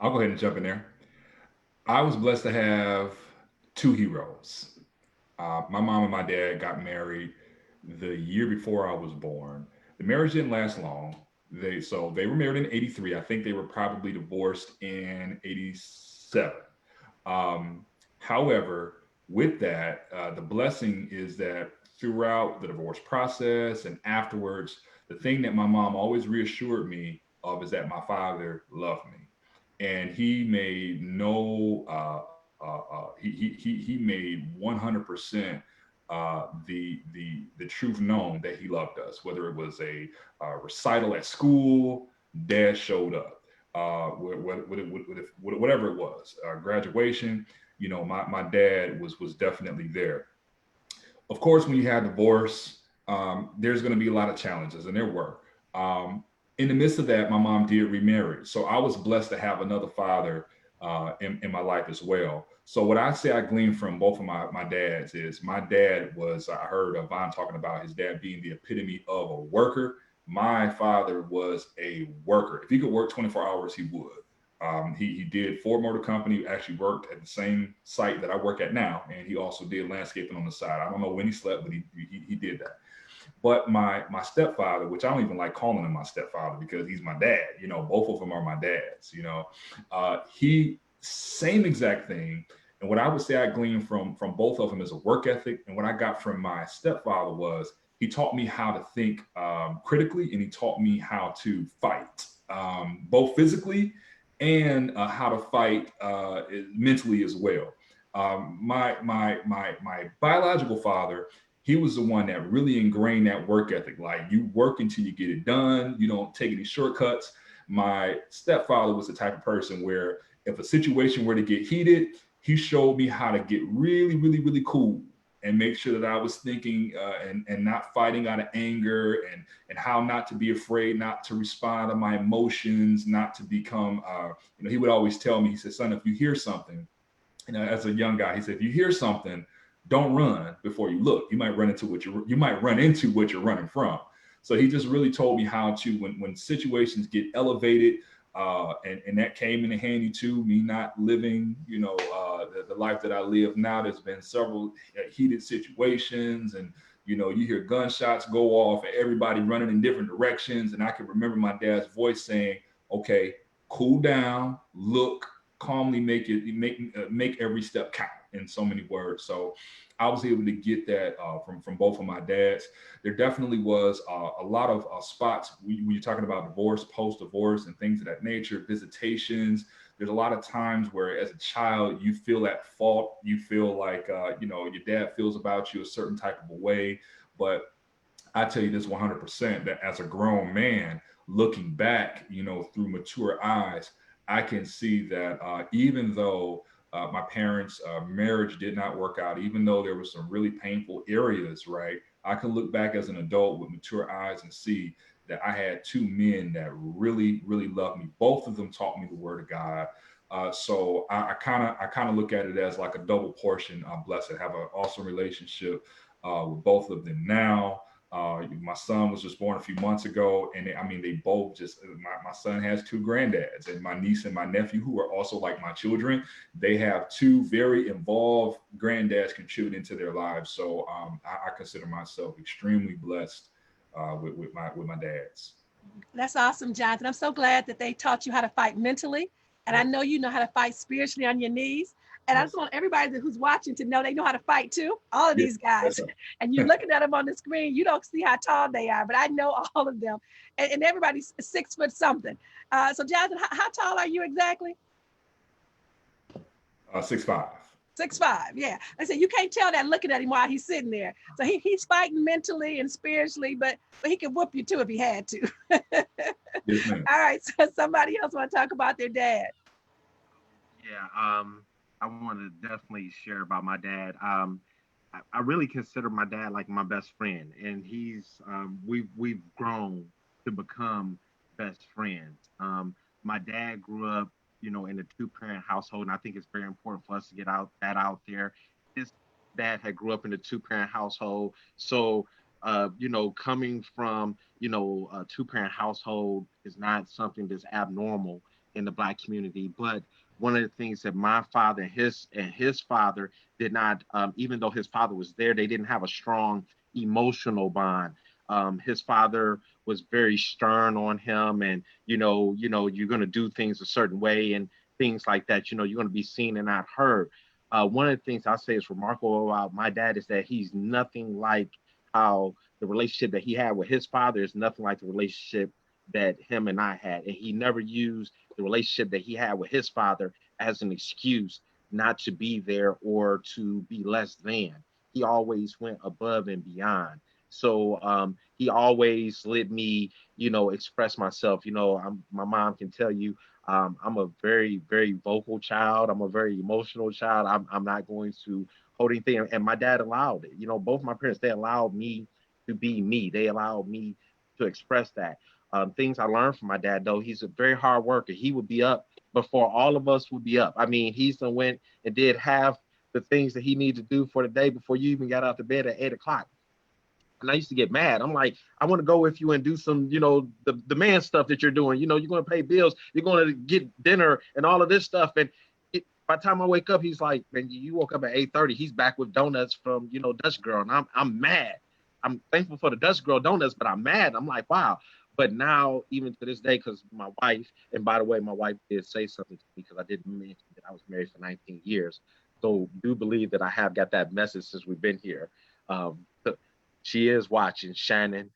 I'll go ahead and jump in there. I was blessed to have two heroes. My mom and my dad got married the year before I was born. The marriage didn't last long. They were married in 83. I think they were probably divorced in 87. However, with that, the blessing is that throughout the divorce process and afterwards, the thing that my mom always reassured me of is that my father loved me, and he made he made 100% the truth known that he loved us. Whether it was a recital at school, dad showed up. Whatever it was, graduation, my dad was definitely there. Of course, when you have divorce, there's going to be a lot of challenges, and there were. In the midst of that, my mom did remarry. So I was blessed to have another father in my life as well. So what I say I gleaned from both of my dads is, my dad was, I heard Vaughn talking about his dad being the epitome of a worker. My father was a worker. If he could work 24 hours, he would. He did Ford Motor Company, actually worked at the same site that I work at now. And he also did landscaping on the side. I don't know when he slept, but he did that. But my stepfather, which I don't even like calling him my stepfather because he's my dad, both of them are my dads, he, same exact thing. And what I would say I gleaned from both of them is a work ethic. And what I got from my stepfather was, he taught me how to think critically, and he taught me how to fight, both physically and how to fight mentally as well. My biological father, he was the one that really ingrained that work ethic. Like, you work until you get it done. You don't take any shortcuts. My stepfather was the type of person where if a situation were to get heated, he showed me how to get really, really, really cool and make sure that I was thinking and not fighting out of anger, and how not to be afraid, not to respond to my emotions, not to become, he would always tell me, he said, son, if you hear something, as a young guy, he said, if you hear something, don't run before you look. You might run into what you're running from. So he just really told me how to, when situations get elevated, and that came in handy too. Me not living, the life that I live now. There's been several heated situations, and you hear gunshots go off, and everybody running in different directions. And I can remember my dad's voice saying, "Okay, cool down, look calmly, make every step count," in so many words. So I was able to get that from both of my dads. There definitely was a lot of spots when you're talking about divorce, post-divorce, and things of that nature, visitations. There's a lot of times where, as a child, you feel at fault. You feel like your dad feels about you a certain type of a way. But I tell you this 100%, that as a grown man, looking back, through mature eyes, I can see that even though my parents' marriage did not work out, even though there were some really painful areas, right? I can look back as an adult with mature eyes and see that I had two men that really, really loved me. Both of them taught me the word of God. So I kind of look at it as like a double portion. I'm blessed to have an awesome relationship with both of them now. My son was just born a few months ago, and they both just, my son has two granddads, and my niece and my nephew, who are also like my children, they have two very involved granddads contributing to their lives. So I consider myself extremely blessed with my dads. That's awesome, Jonathan. I'm so glad that they taught you how to fight mentally. And I know you know how to fight spiritually on your knees. And I Yes. just want everybody who's watching to know they know how to fight too. All of Yeah. these guys. And you're looking at them on the screen. You don't see how tall they are, but I know all of them. And everybody's 6 foot something. So, Jonathan, how tall are you exactly? 6'5". 6'5". Yeah. I said you can't tell that looking at him while he's sitting there. So he's fighting mentally and spiritually, but he could whoop you too if he had to. Yes, ma'am. All right. So somebody else want to talk about their dad. Yeah, I want to definitely share about my dad. I really consider my dad like my best friend, and we've grown to become best friends. My dad grew up, in a two-parent household, and I think it's very important for us to get out there. His dad had grew up in a two-parent household, so coming from a two-parent household is not something that's abnormal in the Black community, but one of the things that my father and his father did not, even though his father was there, they didn't have a strong emotional bond. His father was very stern on him, and you're going to do things a certain way and things like that. You're going to be seen and not heard. One of the things I say is remarkable about my dad is that he's nothing like how the relationship that he had with his father is nothing like the relationship that him and I had, and he never used the relationship that he had with his father as an excuse not to be there or to be less than. He always went above and beyond. So he always let me, express myself. My mom can tell you, I'm a very, very vocal child. I'm a very emotional child. I'm not going to hold anything. And my dad allowed it. Both my parents, they allowed me to be me. They allowed me to express that. Things I learned from my dad, though, he's a very hard worker. He would be up before all of us would be up. I mean, he's done went and did half the things that he needed to do for the day before you even got out of bed at 8 o'clock. And I used to get mad. I'm like, I want to go with you and do some, the man stuff that you're doing. You're going to pay bills. You're going to get dinner and all of this stuff. And by the time I wake up, he's like, man, you woke up at 8:30. He's back with donuts from, Dutch Girl. And I'm mad. I'm thankful for the Dutch Girl donuts, but I'm mad. I'm like, wow. But now, even to this day, because my wife, and by the way, my wife did say something to me because I didn't mention that I was married for 19 years. So do believe that I have got that message since we've been here. Um, she is watching. Shannon,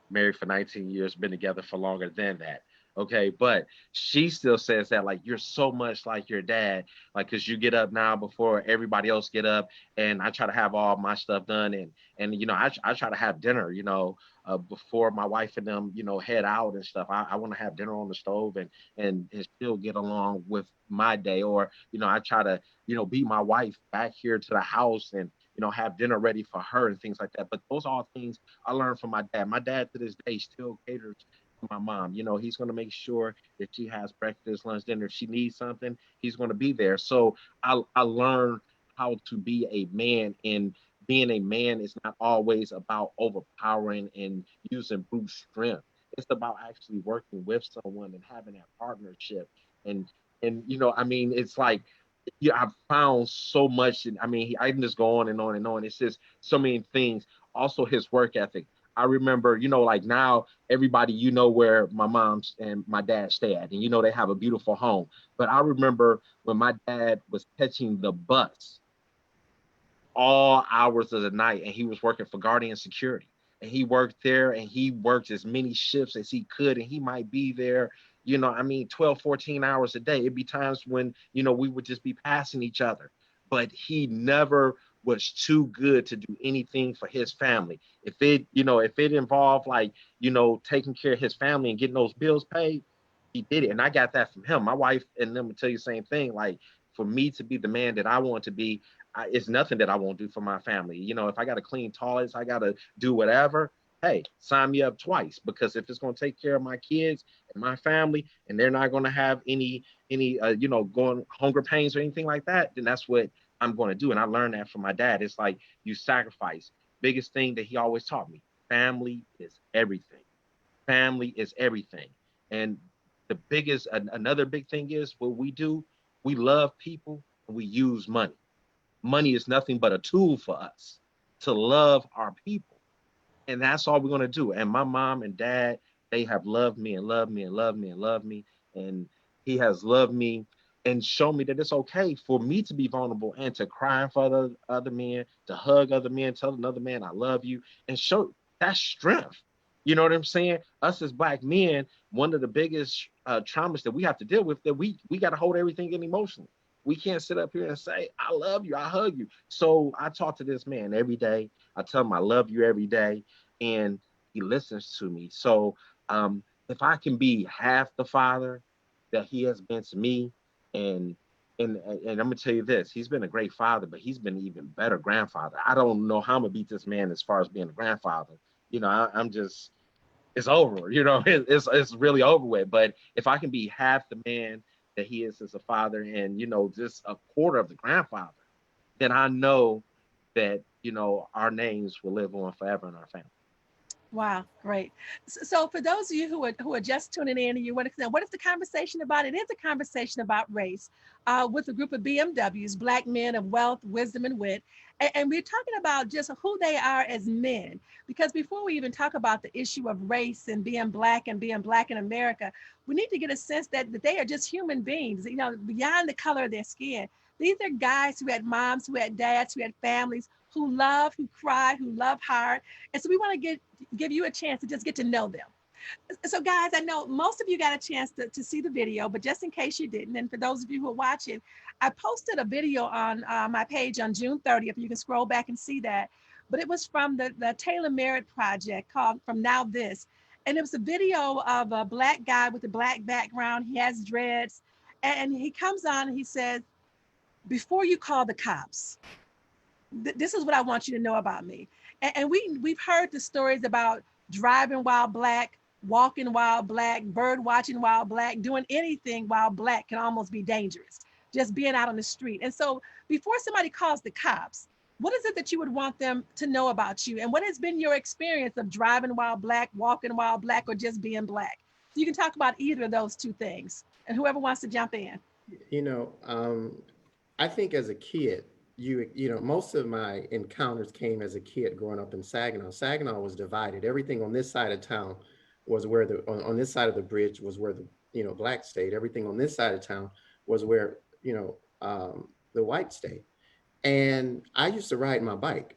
married for 19 years, been together for longer than that. Okay, but she still says that like you're so much like your dad, like because you get up now before everybody else get up, and I try to have all my stuff done, and I try to have dinner, before my wife and them head out and stuff. I want to have dinner on the stove and still get along with my day, or I try to beat my wife back here to the house have dinner ready for her and things like that. But those are all things I learned from my dad. My dad to this day still caters to my mom. He's going to make sure that she has breakfast, lunch, dinner. If she needs something, he's going to be there. So I learned how to be a man, and being a man is not always about overpowering and using brute strength. It's about actually working with someone and having that partnership. And it's like, yeah, I've found so much. And I mean, I can just go on and on and on. It's just so many things. Also, his work ethic. I remember, like now, everybody, where my mom's and my dad stay at, and they have a beautiful home. But I remember when my dad was catching the bus all hours of the night, and he was working for Guardian Security, and he worked there, and he worked as many shifts as he could, and he might be there 12 14 hours a day. It'd be times when we would just be passing each other, but he never was too good to do anything for his family. If it involved, like, taking care of his family and getting those bills paid, he did it. And I got that from him. My wife and them will tell you the same thing. Like, for me to be the man that I want to be, it's nothing that I won't do for my family. If I got to clean toilets, I got to do whatever. Hey, sign me up twice, because if it's going to take care of my kids and my family, and they're not going to have any going hunger pains or anything like that, then that's what I'm going to do. And I learned that from my dad. It's like, you sacrifice. Biggest thing that he always taught me: family is everything. Family is everything. And another big thing is, what we do, we love people and we use money. Money is nothing but a tool for us to love our people. And that's all we're going to do. And my mom and dad, they have loved me and loved me and loved me and loved me. And he has loved me and shown me that it's okay for me to be vulnerable and to cry for other men, to hug other men, tell another man I love you, and show that strength. You know what I'm saying? Us as Black men, one of the biggest traumas that we have to deal with, that we got to hold everything in emotionally. We can't sit up here and say, I love you, I hug you. So I talk to this man every day. I tell him I love you every day, and he listens to me. So if I can be half the father that he has been to me, and I'm gonna tell you this, he's been a great father, but he's been an even better grandfather. I don't know how I'm gonna beat this man as far as being a grandfather. I'm just, it's over. It's really over with. But if I can be half the man that he is as a father, and just a quarter of the grandfather, then I know that our names will live on forever in our family. Wow, great. So for those of you who are just tuning in, and you want to know what is the conversation about? It is a conversation about race, with a group of BMWs, Black men of wealth, wisdom, and wit. And we're talking about just who they are as men. Because before we even talk about the issue of race and being Black in America, we need to get a sense that they are just human beings, beyond the color of their skin. These are guys who had moms, who had dads, who had families, who love, who cry, who love hard. And so we want to give you a chance to just get to know them. So guys, I know most of you got a chance to see the video, but just in case you didn't, and for those of you who are watching, I posted a video on my page on June 30th. You can scroll back and see that. But it was from the Taylor Merritt Project, called From Now This. And it was a video of a Black guy with a Black background. He has dreads. And he comes on and he says, before you call the cops, this is what I want you to know about me. And we've heard the stories about driving while Black, walking while Black, bird watching while Black, doing anything while Black can almost be dangerous, just being out on the street. And so before somebody calls the cops, what is it that you would want them to know about you? And what has been your experience of driving while Black, walking while Black, or just being Black? So you can talk about either of those two things, and whoever wants to jump in. I think as a kid, most of my encounters came as a kid growing up in Saginaw. Saginaw was divided. Everything on this side of town was where on this side of the bridge was where the Black stayed. Everything on this side of town was where the white stayed. And I used to ride my bike,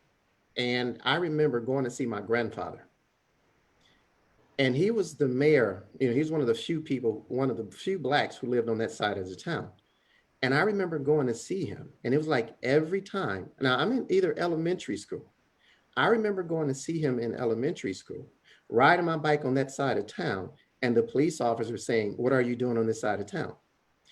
and I remember going to see my grandfather. And he was the mayor. He's one of the few Blacks who lived on that side of the town. And I remember going to see him, and it was like every time. Now I'm in either elementary school. I remember going to see him in elementary school, riding my bike on that side of town, and the police officer saying, "What are you doing on this side of town?"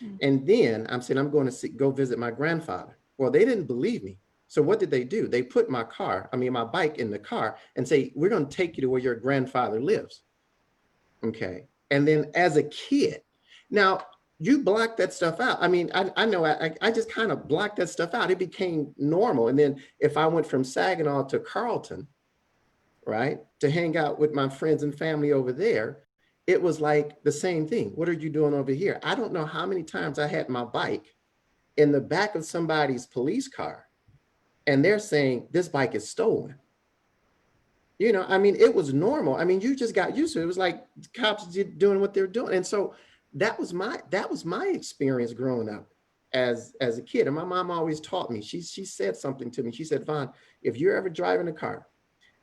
Mm-hmm. And then I'm saying, "I'm going to go visit my grandfather." Well, they didn't believe me. So what did they do? They put my bike in the car and say, we're going to take you to where your grandfather lives. Okay. And then as a kid, now you block that stuff out. I mean, I know I just kind of blocked that stuff out. It became normal. And then if I went from Saginaw to Carlton, right, to hang out with my friends and family over there, it was like the same thing. What are you doing over here? I don't know how many times I had my bike in the back of somebody's police car and they're saying this bike is stolen. You know, I mean, it was normal. I mean, you just got used to it. It was like cops doing what they're doing. And so that was my experience growing up as a kid. And my mom always taught me, she said something to me. She said, Vaughn, if you're ever driving a car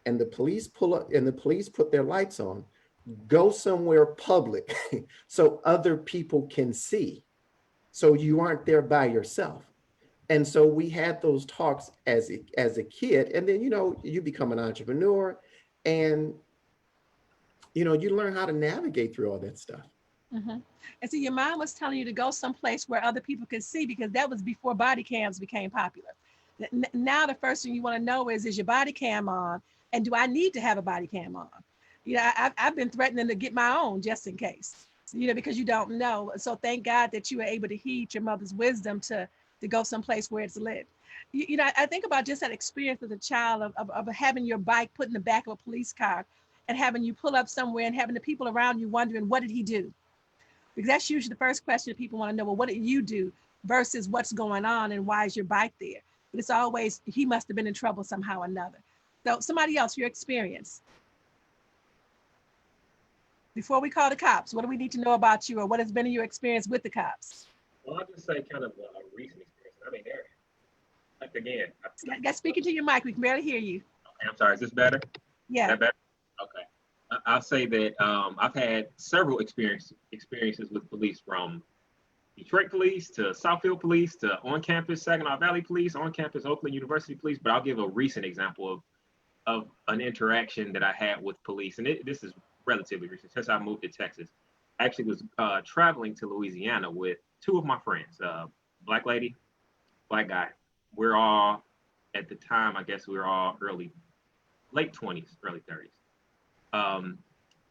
and the police pull up and the police put their lights on, go somewhere public so other people can see. So you aren't there by yourself. And so we had those talks as a kid. And then, you know, you become an entrepreneur and, you know, you learn how to navigate through all that stuff. Mm-hmm. And so your mom was telling you to go someplace where other people could see, because that was before body cams became popular. Now the first thing you want to know is your body cam on? And do I need to have a body cam on? You know, I've been threatening to get my own just in case, you know, because you don't know. So thank God that you were able to heed your mother's wisdom to go someplace where it's lit. You know, I think about just that experience as a child of having your bike put in the back of a police car and having you pull up somewhere and having the people around you wondering, what did he do? Because that's usually the first question that people want to know. Well, what did you do versus what's going on and why is your bike there? But it's always, he must have been in trouble somehow or another. So somebody else, your experience. Before we call the cops, what do we need to know about you, or what has been your experience with the cops? Well, I'll just say kind of a recent experience. I mean, there, like again. Got speaking to your mic. We can barely hear you. Okay, I'm sorry. Is this better? Yeah. Is that better? Okay. I'll say that I've had several experiences with police, from Detroit police to Southfield police to on-campus Saginaw Valley police, on-campus Oakland University police. But I'll give a recent example of an interaction that I had with police. And this is relatively recent, since I moved to Texas. I actually was traveling to Louisiana with two of my friends, black lady, black guy. We're all, at the time, I guess we were all late 20s, early 30s.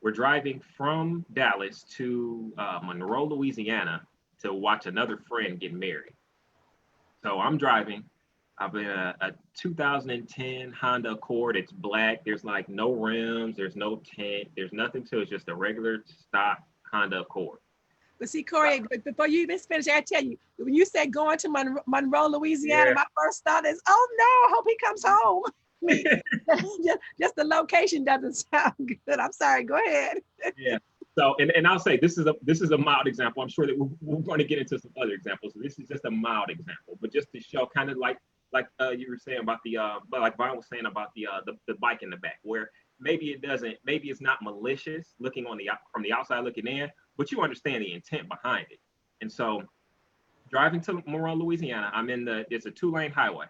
We're driving from Dallas to Monroe, Louisiana to watch another friend get married. So I'm driving. I've been a 2010 Honda Accord. It's black. There's like no rims. There's no tint. There's nothing to it. It's just a regular stock Honda Accord. But see, Corey, before you even finish, I tell you, when you say going to Monroe, Louisiana, Yeah. my first thought is, oh no, I hope he comes home. I mean, just the location doesn't sound good. I'm sorry. Go ahead. Yeah. So, and I'll say this is a mild example. I'm sure that we're going to get into some other examples. So this is just a mild example, but just to show kind of like you were saying about the but like Vaughn was saying about the bike in the back, where maybe it's not malicious looking from the outside looking in, but you understand the intent behind it. And so driving to Monroe, Louisiana, it's a 2-lane highway,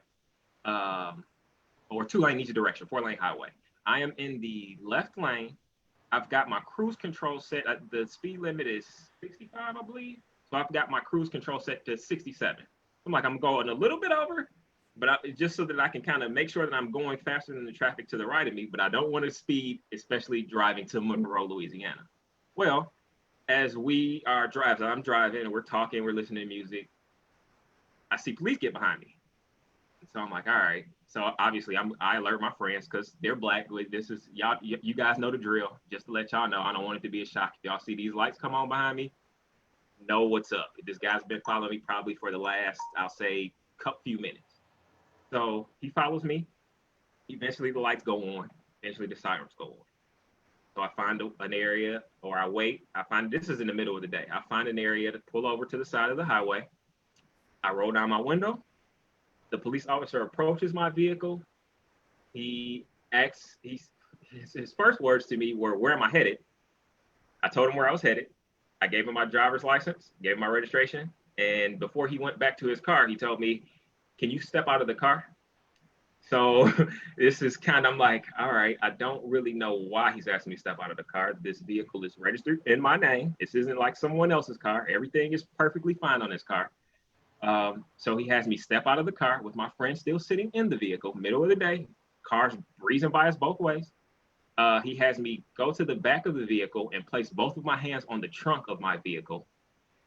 or 2-lane each direction, 4-lane highway. I am in the left lane. I've got my cruise control set. The speed limit is 65, I believe. So I've got my cruise control set to 67. I'm going a little bit over, but just so that I can kind of make sure that I'm going faster than the traffic to the right of me, but I don't want to speed, especially driving to Monroe, Louisiana. Well, as we are driving, I'm driving and we're talking, we're listening to music. I see police get behind me. So I'm like, all right. So obviously I alert my friends because they're black. This is y'all, you guys know the drill. Just to let y'all know, I don't want it to be a shock. If y'all see these lights come on behind me, know what's up. This guy's been following me probably for the last, I'll say, few minutes. So he follows me. Eventually the lights go on. Eventually the sirens go on. So I find an area, or I wait. This is in the middle of the day. I find an area to pull over to the side of the highway. I roll down my window. The police officer approaches my vehicle. He asks, his first words to me were, "Where am I headed?" I told him where I was headed. I gave him my driver's license, gave him my registration. And before he went back to his car, he told me, "Can you step out of the car?" So this is I'm like, all right, I don't really know why he's asking me to step out of the car. This vehicle is registered in my name. This isn't like someone else's car. Everything is perfectly fine on this car. So he has me step out of the car with my friend still sitting in the vehicle, middle of the day, cars breezing by us both ways. He has me go to the back of the vehicle and place both of my hands on the trunk of my vehicle.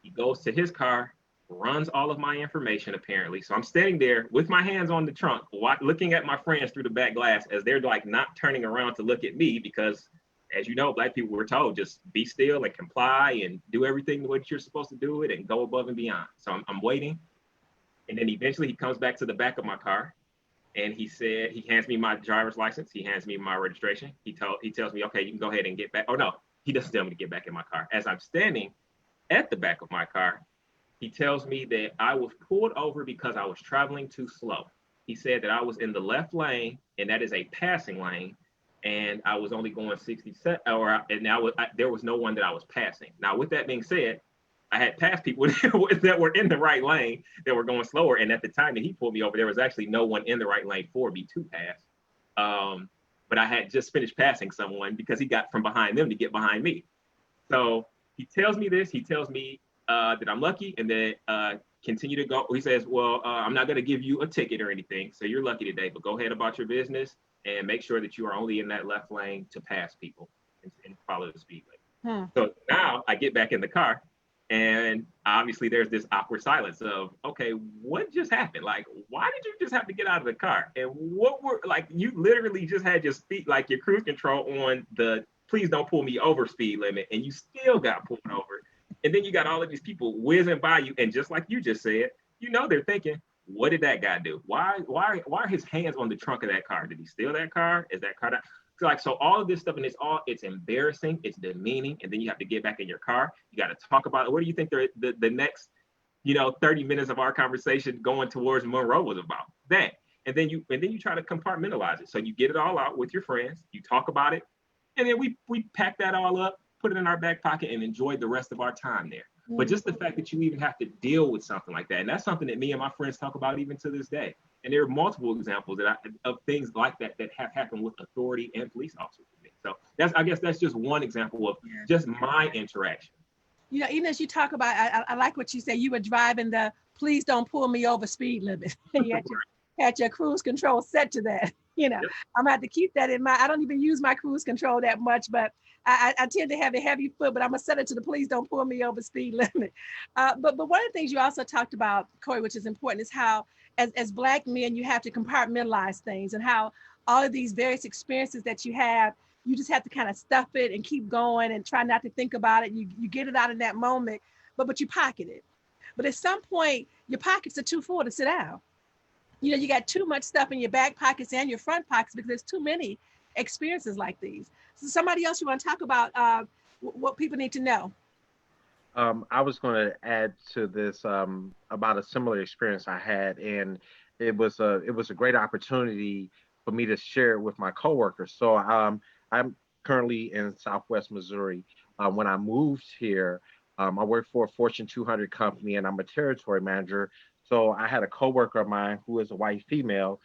He goes to his car, runs all of my information apparently. So I'm standing there with my hands on the trunk, looking at my friends through the back glass as they're like not turning around to look at me because, as you know, Black people were told just be still and comply and do everything the way you're supposed to do it and go above and beyond. So I'm waiting. And then eventually he comes back to the back of my car and he hands me my driver's license. He hands me my registration. He tells me, okay, you can go ahead and get back. Oh no, he doesn't tell me to get back in my car. As I'm standing at the back of my car, he tells me that I was pulled over because I was traveling too slow. He said that I was in the left lane and that is a passing lane. And I was only going 60, there was no one that I was passing. Now, with that being said, I had passed people that were in the right lane that were going slower. And at the time that he pulled me over, there was actually no one in the right lane for me to pass. But I had just finished passing someone because he got from behind them to get behind me. So he tells me this. He tells me that I'm lucky and that continue to go. He says, well, I'm not going to give you a ticket or anything. So you're lucky today, but go ahead about your business and make sure that you are only in that left lane to pass people and follow the speed limit. So now I get back in the car. And obviously there's this awkward silence of, okay, what just happened? Like, why did you just have to get out of the car? And you literally just had your speed, like your cruise control on the please don't pull me over speed limit. And you still got pulled over. And then you got all of these people whizzing by you. And just like you just said, they're thinking, what did that guy do? Why are his hands on the trunk of that car? Did he steal that car? Is that car that? So all of this stuff, and it's embarrassing, it's demeaning, and then you have to get back in your car. You got to talk about what do you think the next 30 minutes of our conversation going towards Monroe was about? That. And then you try to compartmentalize it. So you get it all out with your friends, you talk about it, and then we pack that all up, put it in our back pocket, and enjoy the rest of our time there. But just the fact that you even have to deal with something like that, and that's something that me and my friends talk about even to this day. And there are multiple examples of things like that have happened with authority and police officers. So I guess that's just one example of just my interaction. Even as you talk about, I like what you say. You were driving the "please don't pull me over" speed limit. You had your cruise control set to that. I'm gonna have to keep that in mind. I don't even use my cruise control that much, but I tend to have a heavy foot, but I'm gonna set it to the "please don't pull me over" speed limit. But one of the things you also talked about, Corey, which is important, is how as Black men, you have to compartmentalize things, and how all of these various experiences that you have, you just have to kind of stuff it and keep going and try not to think about it. You get it out in that moment, but you pocket it. But at some point, your pockets are too full to sit down. You got too much stuff in your back pockets and your front pockets because there's too many experiences like these. So somebody else, you want to talk about what people need to know? I was going to add to this about a similar experience I had, and it was a great opportunity for me to share it with my coworkers. So I'm currently in Southwest Missouri. When I moved here, I work for a Fortune 200 company, and I'm a territory manager. So I had a coworker of mine who is a white female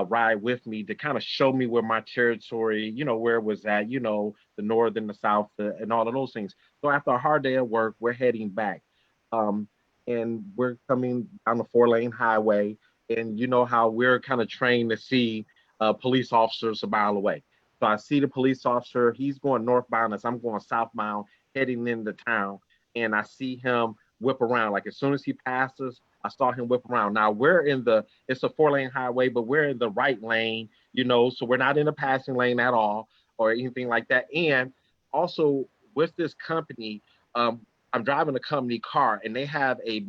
ride with me to kind of show me where my territory, where it was at, the north and the south and all of those things. So after a hard day at work, we're heading back and we're coming down the 4-lane highway. And you know how we're kind of trained to see police officers a mile away. So I see the police officer, he's going northbound as I'm going southbound, heading into town. And I see him whip around. Like as soon as he passes, I saw him whip around. Now it's a 4-lane highway, but we're in the right lane, so we're not in a passing lane at all or anything like that. And also with this company, I'm driving a company car, and they have a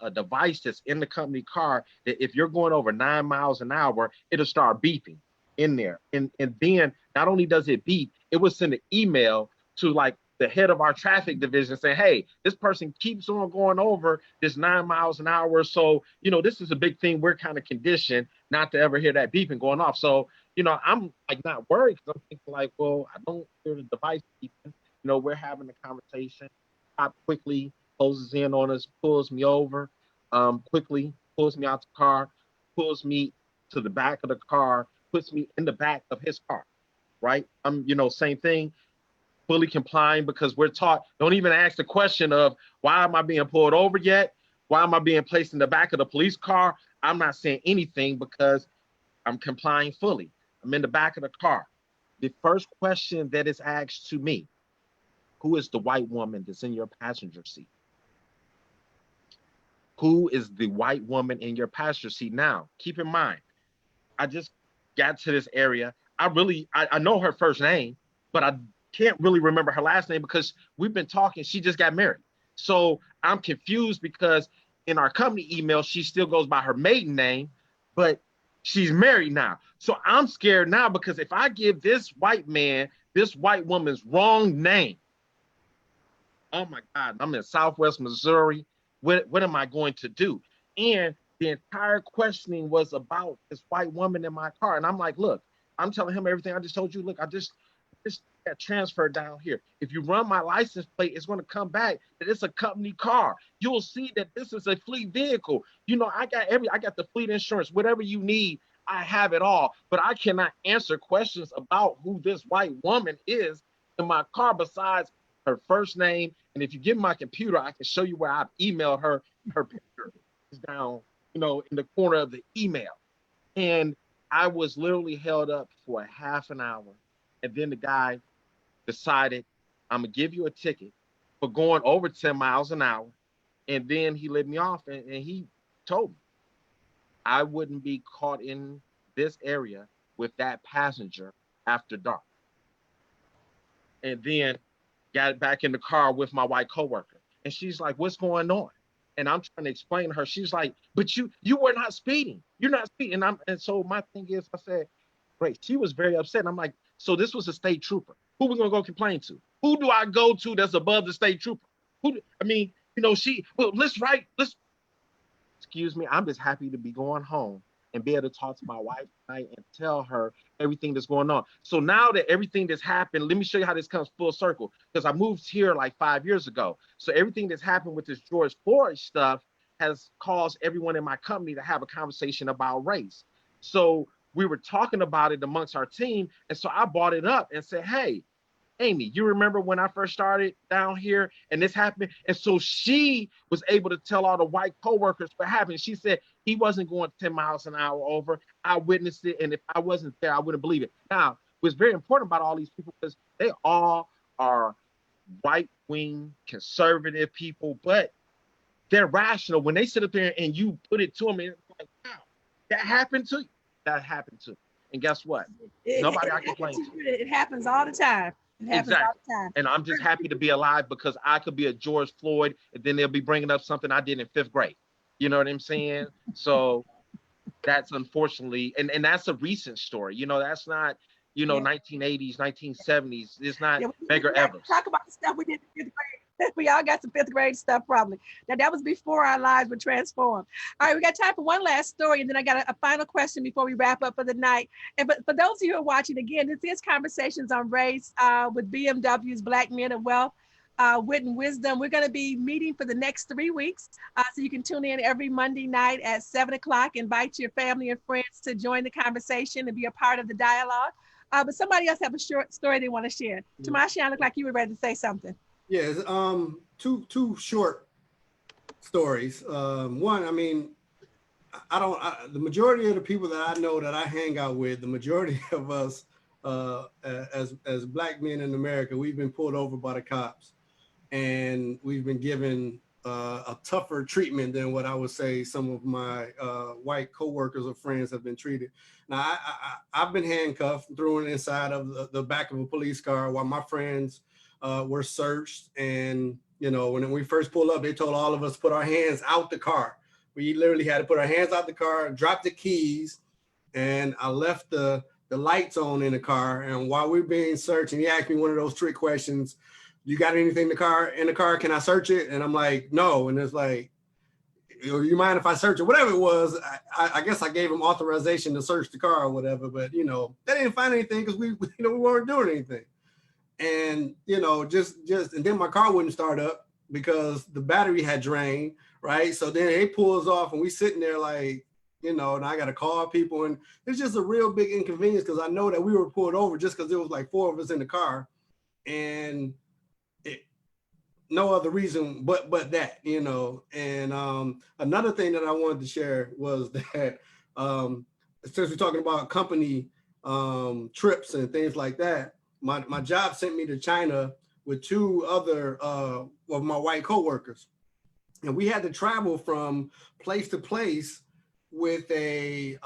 device that's in the company car that if you're going over 9 miles an hour, it'll start beeping in there. And then not only does it beep, it will send an email to like the head of our traffic division saying, hey, this person keeps on going over this 9 miles an hour. So, this is a big thing. We're kind of conditioned not to ever hear that beeping going off. So, I'm like not worried because I'm thinking like, well, I don't hear the device beeping. We're having a conversation. Cop quickly closes in on us, pulls me over, quickly pulls me out the car, pulls me to the back of the car, puts me in the back of his car, right? Same thing. Fully complying because we're taught, don't even ask the question of why am I being pulled over yet? Why am I being placed in the back of the police car? I'm not saying anything because I'm complying fully. I'm in the back of the car. The first question that is asked to me, who is the white woman that's in your passenger seat? Who is the white woman in your passenger seat? Now, keep in mind, I just got to this area. I know her first name, but I can't really remember her last name because we've been talking. She just got married. So I'm confused because in our company email, she still goes by her maiden name, but she's married now. So I'm scared now because if I give this white man, this white woman's wrong name, oh my God, I'm in Southwest Missouri. What am I going to do? And the entire questioning was about this white woman in my car. And I'm like, look, I'm telling him everything I just told you. Look, I just got transferred down here. If you run my license plate, it's going to come back that it's a company car. You'll see that this is a fleet vehicle. You know, I got the fleet insurance, whatever you need, I have it all. But I cannot answer questions about who this white woman is in my car besides her first name. And if you give me my computer, I can show you where I've emailed her. Her picture is down, you know, in the corner of the email. And I was literally held up for a half an hour. And then the guy decided, I'm gonna give you a ticket for going over 10 miles an hour. And then he let me off and he told me I wouldn't be caught in this area with that passenger after dark. And then got back in the car with my white coworker. And she's like, what's going on? And I'm trying to explain to her. She's like, but you were not speeding. You're not speeding. And so my thing is, I said, great. She was very upset. And I'm like, so this was a state trooper. Who we gonna go complain to? Who do I go to that's above the state trooper? Excuse me, I'm just happy to be going home and be able to talk to my wife tonight and tell her everything that's going on. So now that everything that's happened, let me show you how this comes full circle. Because I moved here like 5 years ago. So everything that's happened with this George Floyd stuff has caused everyone in my company to have a conversation about race. So we were talking about it amongst our team. And so I brought it up and said, hey, Amy, you remember when I first started down here and this happened? And so she was able to tell all the white coworkers what happened. She said he wasn't going 10 miles an hour over. I witnessed it. And if I wasn't there, I wouldn't believe it. Now, what's very important about all these people is they all are right-wing conservative people, but they're rational. When they sit up there and you put it to them, and it's like, wow, that happened to you. That happened to me. And guess what? Nobody I complain to. It happens all the time. It happens all the time. And I'm just happy to be alive because I could be a George Floyd and then they'll be bringing up something I did in 5th grade. You know what I'm saying? So that's unfortunately, and that's a recent story. You know, that's not, you know, 1980s, 1970s. It's not Medgar Evers. Talk about the stuff we did in 5th grade. We all got some 5th grade stuff probably. Now that was before our lives were transformed. All right, we got time for one last story, and then I got a final question before we wrap up for the night. And but for those of you who are watching, again, this is Conversations on Race with BMW's Black Men of Wealth, Wit and Wisdom. We're going to be meeting for the next 3 weeks, so you can tune in every Monday night at 7 o'clock. Invite your family and friends to join the conversation and be a part of the dialogue. But somebody else have a short story they want to share. Tamasha, look like you were ready to say something. Yes, two short stories. One, I mean, the majority of the people that I know that I hang out with, the majority of us as Black men in America, we've been pulled over by the cops and we've been given a tougher treatment than what I would say some of my white coworkers or friends have been treated. Now, I've been handcuffed, thrown inside of the back of a police car while my friends were searched. And, you know, when we first pulled up, they told all of us to put our hands out the car. We literally had to put our hands out the car, drop the keys, and I left the lights on in the car. And while we're being searched, and he asked me one of those trick questions, you got anything in the car? Can I search it? And I'm like, no. And it's like, you mind if I search it? Whatever it was, I guess I gave him authorization to search the car or whatever, but, you know, they didn't find anything because we weren't doing anything. And, you know, just, and then my car wouldn't start up because the battery had drained, right? So then it pulls off and we sitting there like, you know, and I got to call people. And it's just a real big inconvenience because I know that we were pulled over just because there was like 4 of us in the car. And no other reason but that, you know. And another thing that I wanted to share was that since we're talking about company trips and things like that, my job sent me to China with two other of my white coworkers, and we had to travel from place to place with a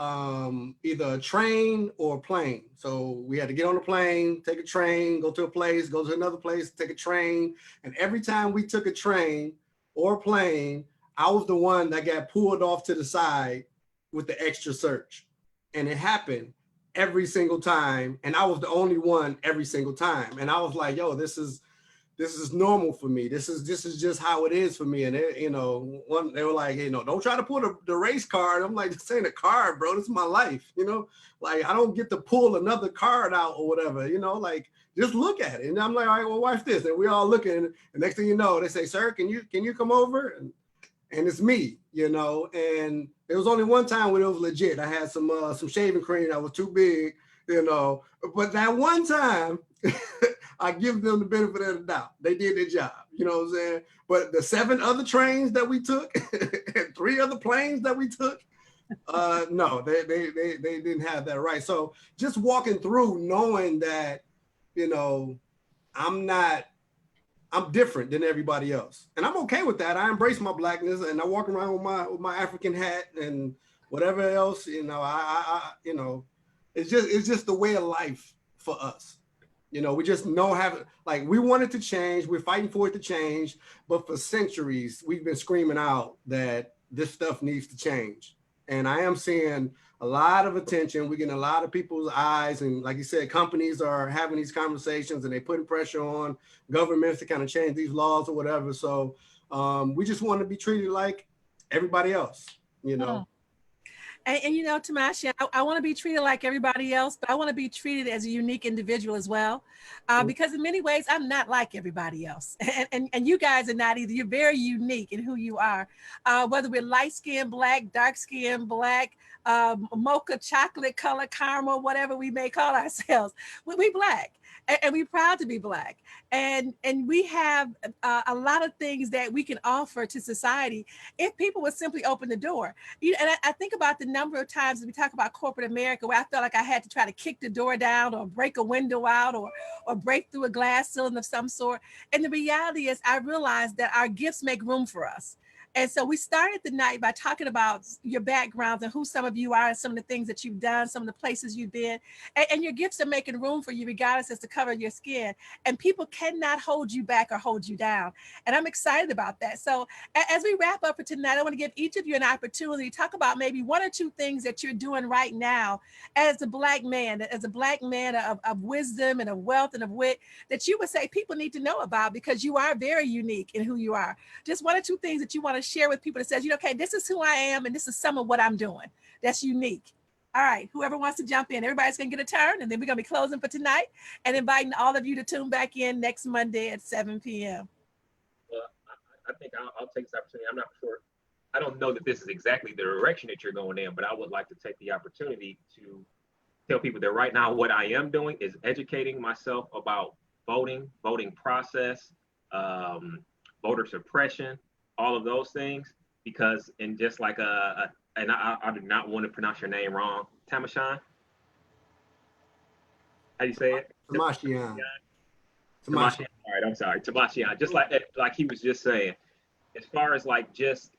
either a train or a plane. So we had to get on a plane, take a train, go to a place, go to another place, take a train. And every time we took a train or a plane, I was the one that got pulled off to the side with the extra search. And it happened every single time. And I was the only one every single time. And I was like, yo, this is normal for me. This is just how it is for me. And they, you know, they were like, you know, don't try to pull the race card. I'm like, this ain't a card, bro. This is my life. You know, like I don't get to pull another card out or whatever, you know, like just look at it. And I'm like, all right, well, watch this. And we all looking. And the next thing you know, they say, sir, can you come over? And it's me, you know. And it was only one time when it was legit. I had some shaving cream that was too big, you know. But that one time, I give them the benefit of the doubt. They did their job, you know what I'm saying? But the 7 other trains that we took and 3 other planes that we took, no, they didn't have that right. So just walking through knowing that, you know, I'm different than everybody else. And I'm okay with that. I embrace my blackness and I walk around with my African hat and whatever else, you know, I you know, it's just the way of life for us. You know, we just like we want it to change. We're fighting for it to change. But for centuries, we've been screaming out that this stuff needs to change. And I am seeing a lot of attention. We're getting a lot of people's eyes. And like you said, companies are having these conversations and they're putting pressure on governments to kind of change these laws or whatever. So we just want to be treated like everybody else, you know. And you know, Tamashi, I want to be treated like everybody else, but I want to be treated as a unique individual as well. Because in many ways, I'm not like everybody else. And you guys are not either. You're very unique in who you are. Whether we're light-skinned black, dark-skinned black, mocha, chocolate color, caramel, whatever we may call ourselves, we black. And we're proud to be black. And we have a lot of things that we can offer to society if people would simply open the door. You know, and I think about the number of times that we talk about corporate America where I felt like I had to try to kick the door down or break a window out or break through a glass ceiling of some sort. And the reality is I realized that our gifts make room for us. And so we started the night by talking about your backgrounds and who some of you are and some of the things that you've done, some of the places you've been, and your gifts are making room for you regardless as to color of your skin. And people cannot hold you back or hold you down. And I'm excited about that. So as we wrap up for tonight, I want to give each of you an opportunity to talk about maybe 1 or 2 things that you're doing right now as a black man of wisdom and of wealth and of wit that you would say people need to know about because you are very unique in who you are. Just 1 or 2 things that you want to share with people that says, you know, okay, this is who I am and this is some of what I'm doing. That's unique. All right, whoever wants to jump in, everybody's gonna get a turn, and then we're gonna be closing for tonight and inviting all of you to tune back in next Monday at 7 p.m. Well, I think I'll take this opportunity. I'm not sure. I don't know that this is exactly the direction that you're going in, but I would like to take the opportunity to tell people that right now what I am doing is educating myself about voting process, voter suppression, all of those things, because in just like and I do not want to pronounce your name wrong, Tamashan. How do you say it? Tamashian. All right, I'm sorry, Tamashian. Just like he was just saying, as far as like just,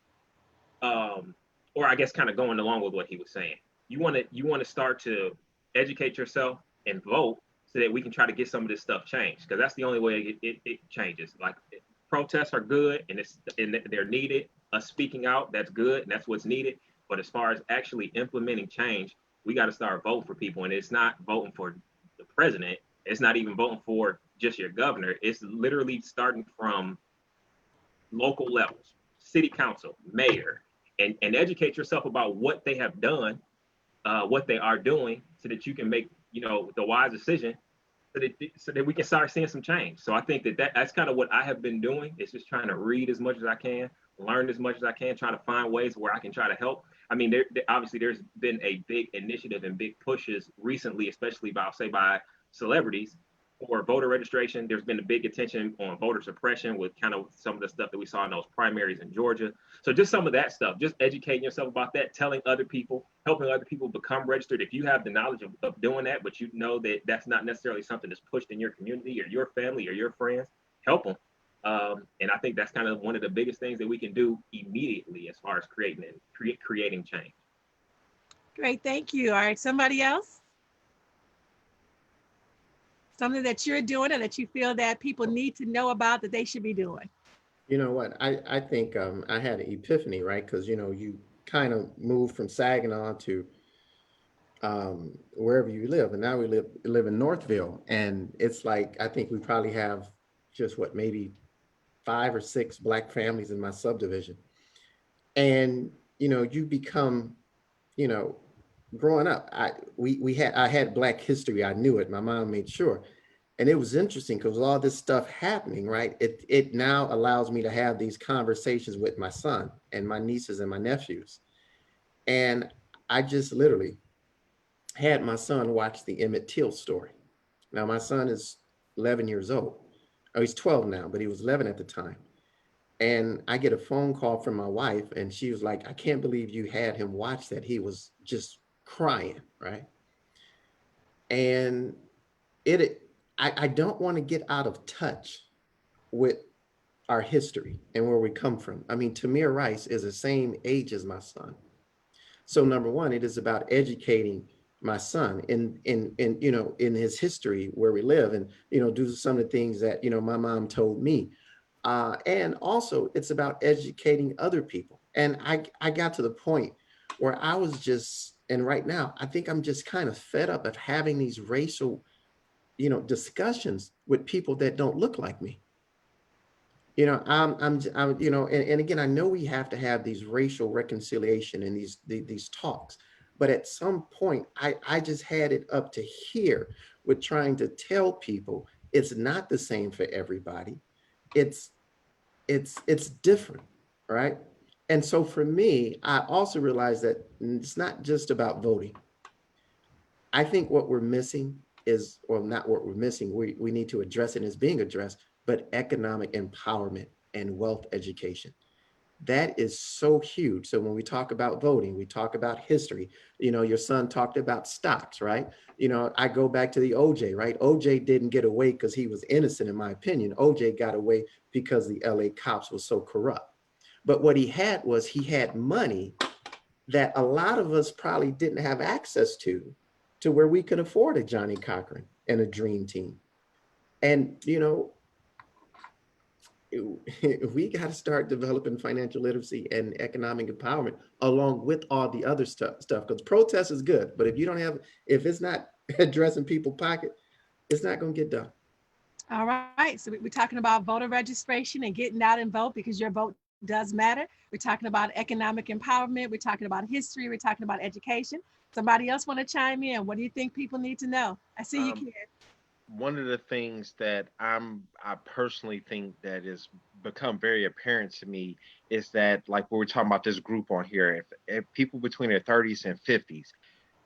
or I guess kind of going along with what he was saying, you want to start to educate yourself and vote so that we can try to get some of this stuff changed, because that's the only way it changes. Like protests are good and they're needed. Us speaking out, that's good and that's what's needed. But as far as actually implementing change, we got to start voting for people. And it's not voting for the president. It's not even voting for just your governor. It's literally starting from local levels, city council, mayor, and educate yourself about what they have done, what they are doing, so that you can make, you know, the wise decision, so that we can start seeing some change. So I think that's kind of what I have been doing. It's just trying to read as much as I can, learn as much as I can, trying to find ways where I can try to help. I mean, obviously there's been a big initiative and big pushes recently, especially by celebrities for voter registration. There's been a big attention on voter suppression with kind of some of the stuff that we saw in those primaries in Georgia. So just some of that stuff, just educating yourself about that, telling other people, helping other people become registered. If you have the knowledge of doing that, but you know that that's not necessarily something that's pushed in your community or your family or your friends, help them. And I think that's kind of one of the biggest things that we can do immediately as far as creating change. Great, thank you. All right, somebody else? Something that you're doing or that you feel that people need to know about that they should be doing? You know what? I think I had an epiphany, right? Because you kind of moved from Saginaw to wherever you live, and now we live in Northville, and it's like I think we probably have just what, maybe 5 or 6 Black families in my subdivision, and you become, you know, growing up, I had Black history. I knew it. My mom made sure. And it was interesting because all this stuff happening, right? It now allows me to have these conversations with my son and my nieces and my nephews. And I just literally had my son watch the Emmett Till story. Now my son is 11 years old. Oh, he's 12 now, but he was 11 at the time. And I get a phone call from my wife, and she was like, "I can't believe you had him watch that. He was just crying," right? And I don't want to get out of touch with our history and where we come from. I mean, Tamir Rice is the same age as my son. So number one, it is about educating my son in his history where we live, and do some of the things that my mom told me. And also it's about educating other people. And I got to the point where I was just, and right now I think I'm just kind of fed up of having these racial discussions with people that don't look like me. And again, I know we have to have these racial reconciliation and these talks, but at some point, I just had it up to here with trying to tell people it's not the same for everybody. It's it's different, right? And so for me, I also realized that it's not just about voting. I think what we're missing is, well, not what we're missing, we need to address it as being addressed, but economic empowerment and wealth education. That is so huge. So when we talk about voting, we talk about history. Your son talked about stocks, right? I go back to the OJ, right? OJ didn't get away because he was innocent, in my opinion. OJ got away because the LA cops were so corrupt. But what he had was he had money that a lot of us probably didn't have access to where we could afford a Johnny Cochran and a dream team. And, we got to start developing financial literacy and economic empowerment along with all the other stuff, because protest is good, but if it's not addressing people's pocket, it's not going to get done. All right, so we're talking about voter registration and getting out and vote because your vote does matter. We're talking about economic empowerment. We're talking about history. We're talking about education. Somebody else want to chime in? What do you think people need to know? I see you can. One of the things that I personally think that has become very apparent to me is that, like, when we're talking about this group on here, if people between their 30s and 50s,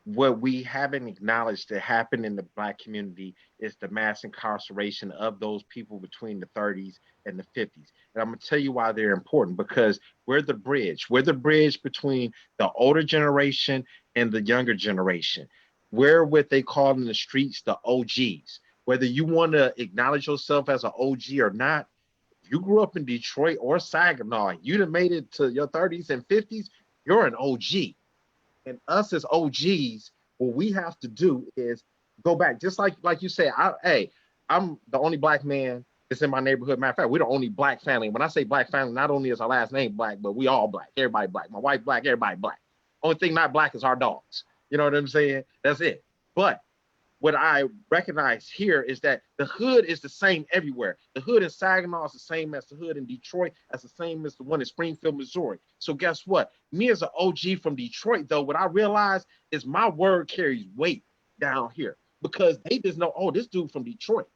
what we haven't acknowledged that happened in the Black community is the mass incarceration of those people between the 30s and the 50s. And I'm going to tell you why they're important, because we're the bridge. We're the bridge between the older generation and the younger generation. We're what they call in the streets the OGs. Whether you want to acknowledge yourself as an OG or not, if you grew up in Detroit or Saginaw, you done made it to your 30s and 50s, you're an OG. And us as OGs, what we have to do is go back, just like you said. I'm the only Black man that's in my neighborhood. Matter of fact, we're the only Black family. When I say Black family, not only is our last name Black, but we all Black. Everybody Black. My wife Black. Everybody Black. Only thing not Black is our dogs. You know what I'm saying? That's it. But what I recognize here is that the hood is the same everywhere. The hood in Saginaw is the same as the hood in Detroit, as the same as the one in Springfield, Missouri. So guess what? Me as an OG from Detroit, though, what I realize is my word carries weight down here, because they just know, oh, this dude from Detroit.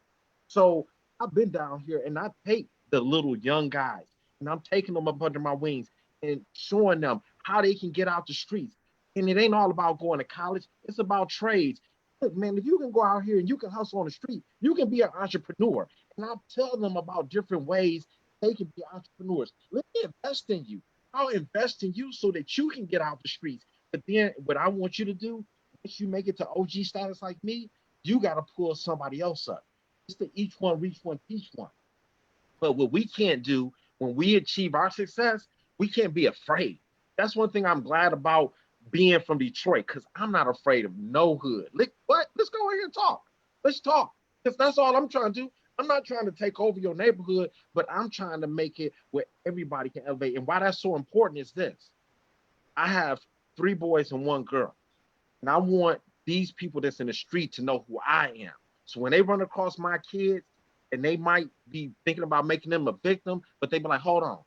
So I've been down here and I take the little young guys and I'm taking them up under my wings and showing them how they can get out the streets. And it ain't all about going to college. It's about trades. look, man, if you can go out here and you can hustle on the street, you can be an entrepreneur. And I'll tell them about different ways they can be entrepreneurs. Let me invest in you. I'll invest in you so that you can get out the streets. But then what I want you to do, once you make it to OG status like me, you got to pull somebody else up. It's to each one, reach one, teach one. But what we can't do when we achieve our success, we can't be afraid. That's one thing I'm glad about being from Detroit, because I'm not afraid of no hood. What? Let's go in here and talk. Let's talk. Because that's all I'm trying to do. I'm not trying to take over your neighborhood, but I'm trying to make it where everybody can elevate. And why that's so important is this. I have 3 boys and 1 girl. And I want these people that's in the street to know who I am. So when they run across my kids, and they might be thinking about making them a victim, but they be like, hold on.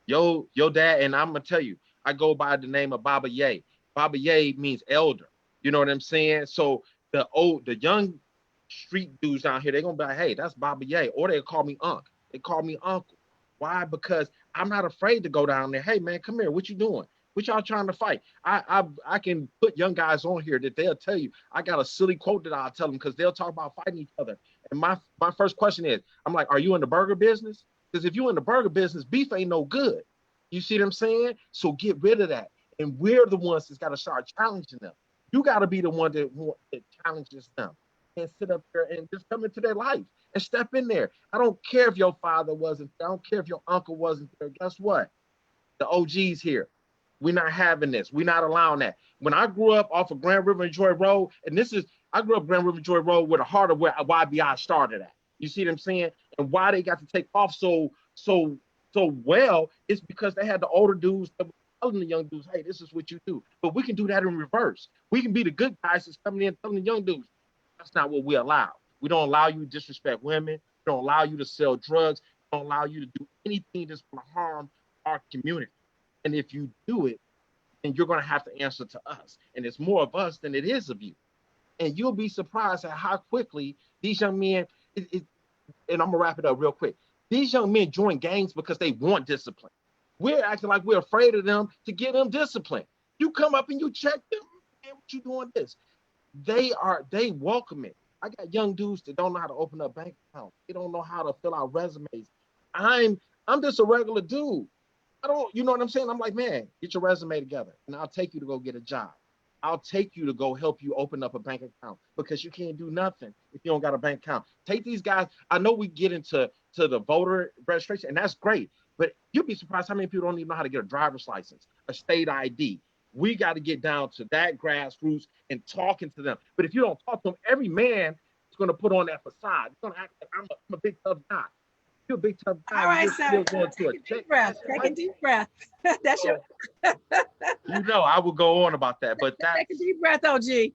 Yo dad, and I'm gonna tell you, I go by the name of Baba Ye. Baba Ye means elder. You know what I'm saying? So the young street dudes down here, they're gonna be like, hey, that's Baba Ye, or they call me Unc. They call me Uncle. Why? Because I'm not afraid to go down there. Hey man, come here. What you doing? What y'all trying to fight? I can put young guys on here that they'll tell you. I got a silly quote that I'll tell them because they'll talk about fighting each other. And my first question is, I'm like, are you in the burger business? Because if you're in the burger business, beef ain't no good. You see what I'm saying? So get rid of that. And we're the ones that's got to start challenging them. You got to be the one that challenges them and sit up there and just come into their life and step in there. I don't care if your father wasn't there. I don't care if your uncle wasn't there. Guess what? The OG's here. We're not having this. We're not allowing that. When I grew up off of Grand River and Joy Road, and I grew up Grand River and Joy Road with the heart of where YBI started at. You see what I'm saying? And why they got to take off so well is because they had the older dudes that were telling the young dudes, hey, this is what you do. But we can do that in reverse. We can be the good guys that's coming in telling the young dudes, that's not what we allow. We don't allow you to disrespect women. We don't allow you to sell drugs. We don't allow you to do anything that's going to harm our community. And if you do it, then you're going to have to answer to us. And it's more of us than it is of you. And you'll be surprised at how quickly these young men, and I'm going to wrap it up real quick. These young men join gangs because they want discipline. We're acting like we're afraid of them to give them discipline. You come up and you check them, man, what you doing this? They welcome it. I got young dudes that don't know how to open up bank accounts. They don't know how to fill out resumes. I'm just a regular dude. You know what I'm saying? I'm like, man, get your resume together and I'll take you to go get a job. I'll take you to go help you open up a bank account because you can't do nothing if you don't got a bank account. Take these guys. I know we get into the voter registration and that's great, but you'll be surprised how many people don't even know how to get a driver's license, a state ID. We got to get down to that grassroots and talking to them. But if you don't talk to them, every man is going to put on that facade. He's going to act like I'm a big tough guy. You're a big tough guy. All right, sir. Take a deep breath. Take a deep breath. That's your. You know, I would go on about that, but that's. Take a deep breath, OG.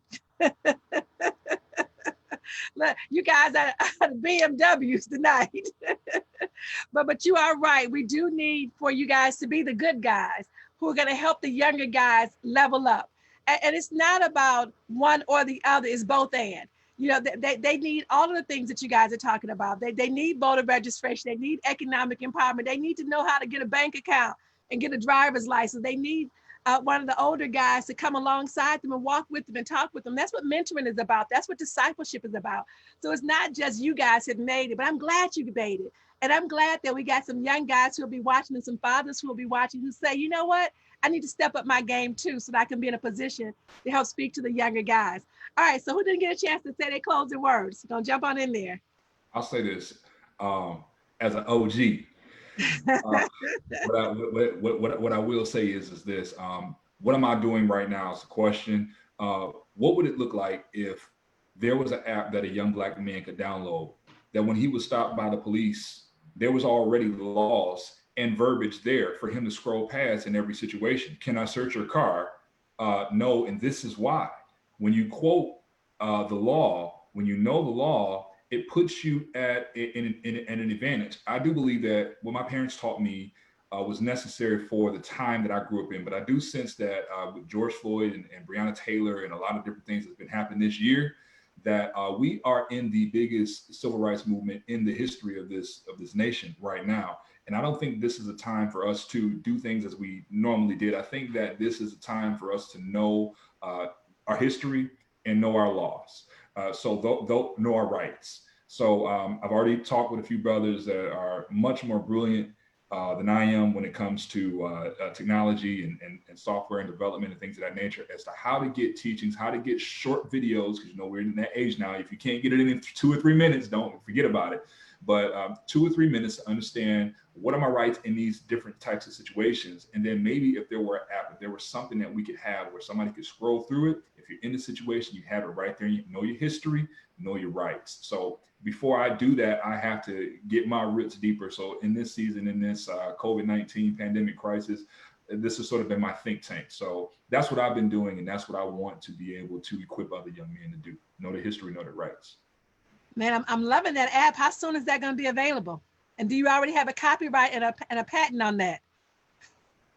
Look, you guys are BMWs tonight. but you are right. We do need for you guys to be the good guys who are going to help the younger guys level up. And it's not about one or the other. It's both and. You know, they need all of the things that you guys are talking about. They need voter registration. They need economic empowerment. They need to know how to get a bank account and get a driver's license. They need one of the older guys to come alongside them and walk with them and talk with them. That's what mentoring is about. That's what discipleship is about. So it's not just you guys have made it, but I'm glad you made it. And I'm glad that we got some young guys who will be watching and some fathers who will be watching who say, you know what? I need to step up my game too so that I can be in a position to help speak to the younger guys. All right, so who didn't get a chance to say their closing words? Don't jump on in there. I'll say this as an OG. What I will say is this. What am I doing right now is the question. What would it look like if there was an app that a young Black man could download that when he was stopped by the police, there was already laws and verbiage there for him to scroll past in every situation? Can I search your car? No, and this is why. When you quote the law, when you know the law, it puts you at an advantage. I do believe that what my parents taught me was necessary for the time that I grew up in. But I do sense that with George Floyd and Breonna Taylor and a lot of different things that's been happening this year, that we are in the biggest civil rights movement in the history of this nation right now. And I don't think this is a time for us to do things as we normally did. I think that this is a time for us to know our history, and know our laws. So they'll know our rights. So I've already talked with a few brothers that are much more brilliant than I am when it comes to technology and software and development and things of that nature as to how to get teachings, how to get short videos, because we're in that age now. If you can't get it in 2 or 3 minutes, don't forget about it. But 2 or 3 minutes to understand what are my rights in these different types of situations. And then maybe if there were an app, if there was something that we could have where somebody could scroll through it, if you're in the situation, you have it right there, you know your history, know your rights. So before I do that, I have to get my roots deeper. So in this season, in this COVID-19 pandemic crisis, this has sort of been my think tank. So that's what I've been doing. And that's what I want to be able to equip other young men to do. Know the history, know the rights. Man, I'm loving that app. How soon is that going to be available? And do you already have a copyright and a patent on that?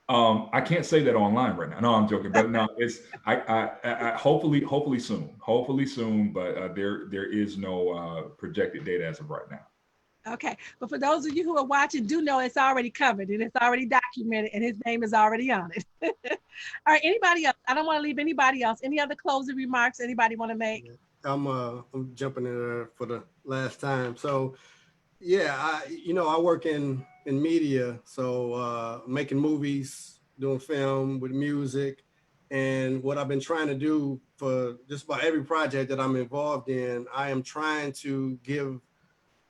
I can't say that online right now. No, I'm joking. But no, it's I hopefully soon. But there is no projected date as of right now. Okay, but for those of you who are watching, do know it's already covered and it's already documented, and his name is already on it. All right, anybody else? I don't want to leave anybody else. Any other closing remarks anybody want to make? I'm jumping in there for the last time. So yeah, I work in media, so making movies, doing film with music, and what I've been trying to do for just about every project that I'm involved in, I am trying to give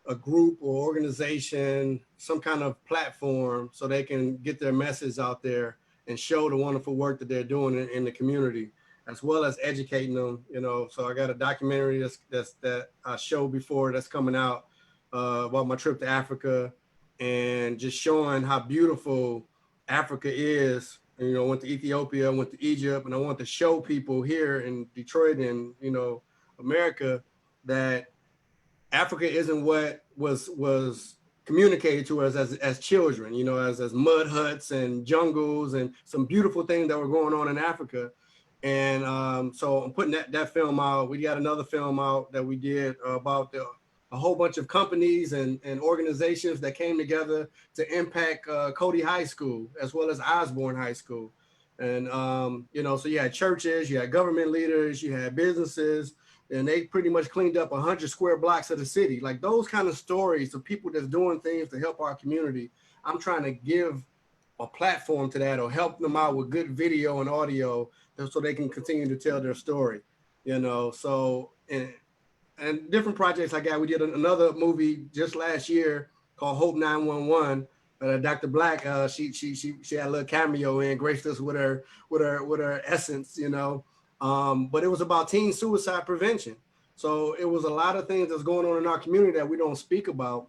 a group or organization some kind of platform so they can get their message out there and show the wonderful work that they're doing in the community, as well as educating them. So I got a documentary that I showed before that's coming out about my trip to Africa, and just showing how beautiful Africa is. And, went to Ethiopia, went to Egypt, and I want to show people here in Detroit and America that Africa isn't what was communicated to us as children, as mud huts and jungles and some beautiful things that were going on in Africa. And so I'm putting that film out. We got another film out that we did about a whole bunch of companies and organizations that came together to impact Cody High School as well as Osborne High School. And, so you had churches, you had government leaders, you had businesses, and they pretty much cleaned up 100 square blocks of the city. Like those kind of stories of people that's doing things to help our community. I'm trying to give a platform to that or help them out with good video and audio so they can continue to tell their story, so and different projects like that. We did another movie just last year called Hope 911. Dr. Black, she had a little cameo in, graced us with her essence, but it was about teen suicide prevention. So it was a lot of things that's going on in our community that we don't speak about.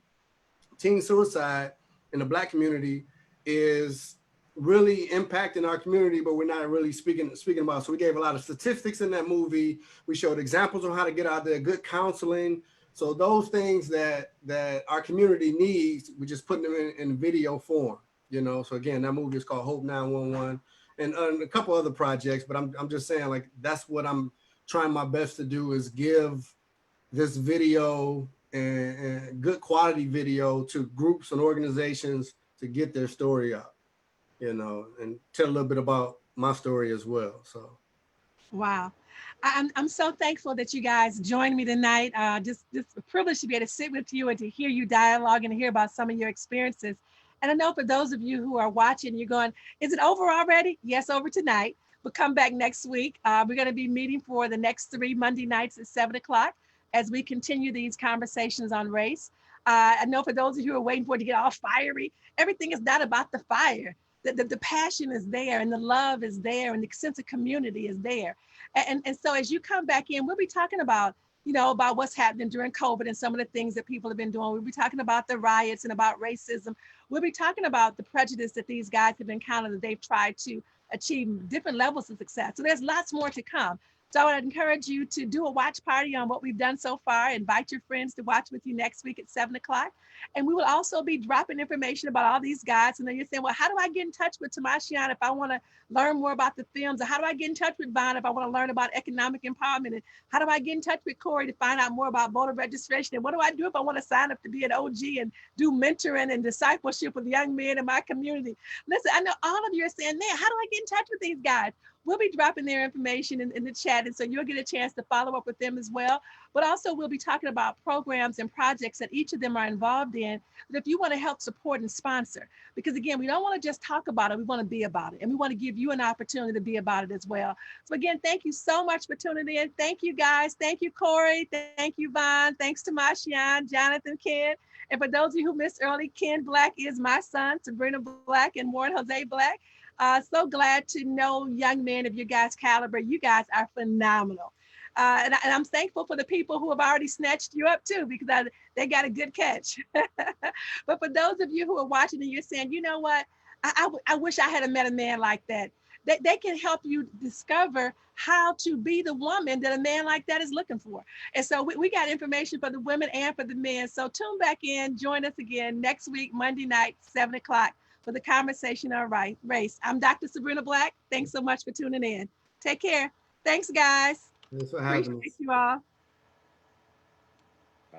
Teen suicide in the Black community is really impacting our community, but we're not really speaking about it. So we gave a lot of statistics in that movie. We showed examples on how to get out there, good counseling. So those things that our community needs, we're just putting them in video form, So again, that movie is called Hope 911. And a couple other projects, but I'm just saying, like, that's what I'm trying my best to do, is give this video and good quality video to groups and organizations to get their story out, and tell a little bit about my story as well. So, wow. I'm so thankful that you guys joined me tonight. Just a privilege to be able to sit with you and to hear you dialogue and to hear about some of your experiences. And I know for those of you who are watching, you're going, is it over already? Yes, over tonight. But come back next week. We're going to be meeting for the next 3 Monday nights at 7:00 as we continue these conversations on race. I know for those of you who are waiting for it to get all fiery, everything is not about the fire. The passion is there, and the love is there, and the sense of community is there. And so as you come back in, we'll be talking about about what's happening during COVID and some of the things that people have been doing. We'll be talking about the riots and about racism. We'll be talking about the prejudice that these guys have encountered, that they've tried to achieve different levels of success. So there's lots more to come. So I would encourage you to do a watch party on what we've done so far. Invite your friends to watch with you next week at 7:00. And we will also be dropping information about all these guys. And then you're saying, well, how do I get in touch with Tamashian if I want to learn more about the films? Or how do I get in touch with Vaughn if I want to learn about economic empowerment? And how do I get in touch with Corey to find out more about voter registration? And what do I do if I want to sign up to be an OG and do mentoring and discipleship with young men in my community? Listen, I know all of you are saying, man, how do I get in touch with these guys? we'll be dropping their information in the chat. And so you'll get a chance to follow up with them as well. But also we'll be talking about programs and projects that each of them are involved in, that if you want to help support and sponsor, because again, we don't want to just talk about it, we want to be about it. And we want to give you an opportunity to be about it as well. So again, thank you so much for tuning in. Thank you guys. Thank you, Corey. Thank you, Vaughn. Thanks to Mashian, Jonathan, Ken. And for those of you who missed early, Ken Black is my son, Sabrina Black and Warren Jose Black. So glad to know young men of your guys' caliber. You guys are phenomenal. And I'm thankful for the people who have already snatched you up too, because they got a good catch. But for those of you who are watching and you're saying, you know what, I wish I had met a man like that. They can help you discover how to be the woman that a man like that is looking for. And so we got information for the women and for the men. So tune back in, join us again next week, Monday night, 7 o'clock for the conversation on race. I'm Dr. Sabrina Black. Thanks so much for tuning in. Take care. Thanks, guys. Thanks for having us. Appreciate you all. Bye.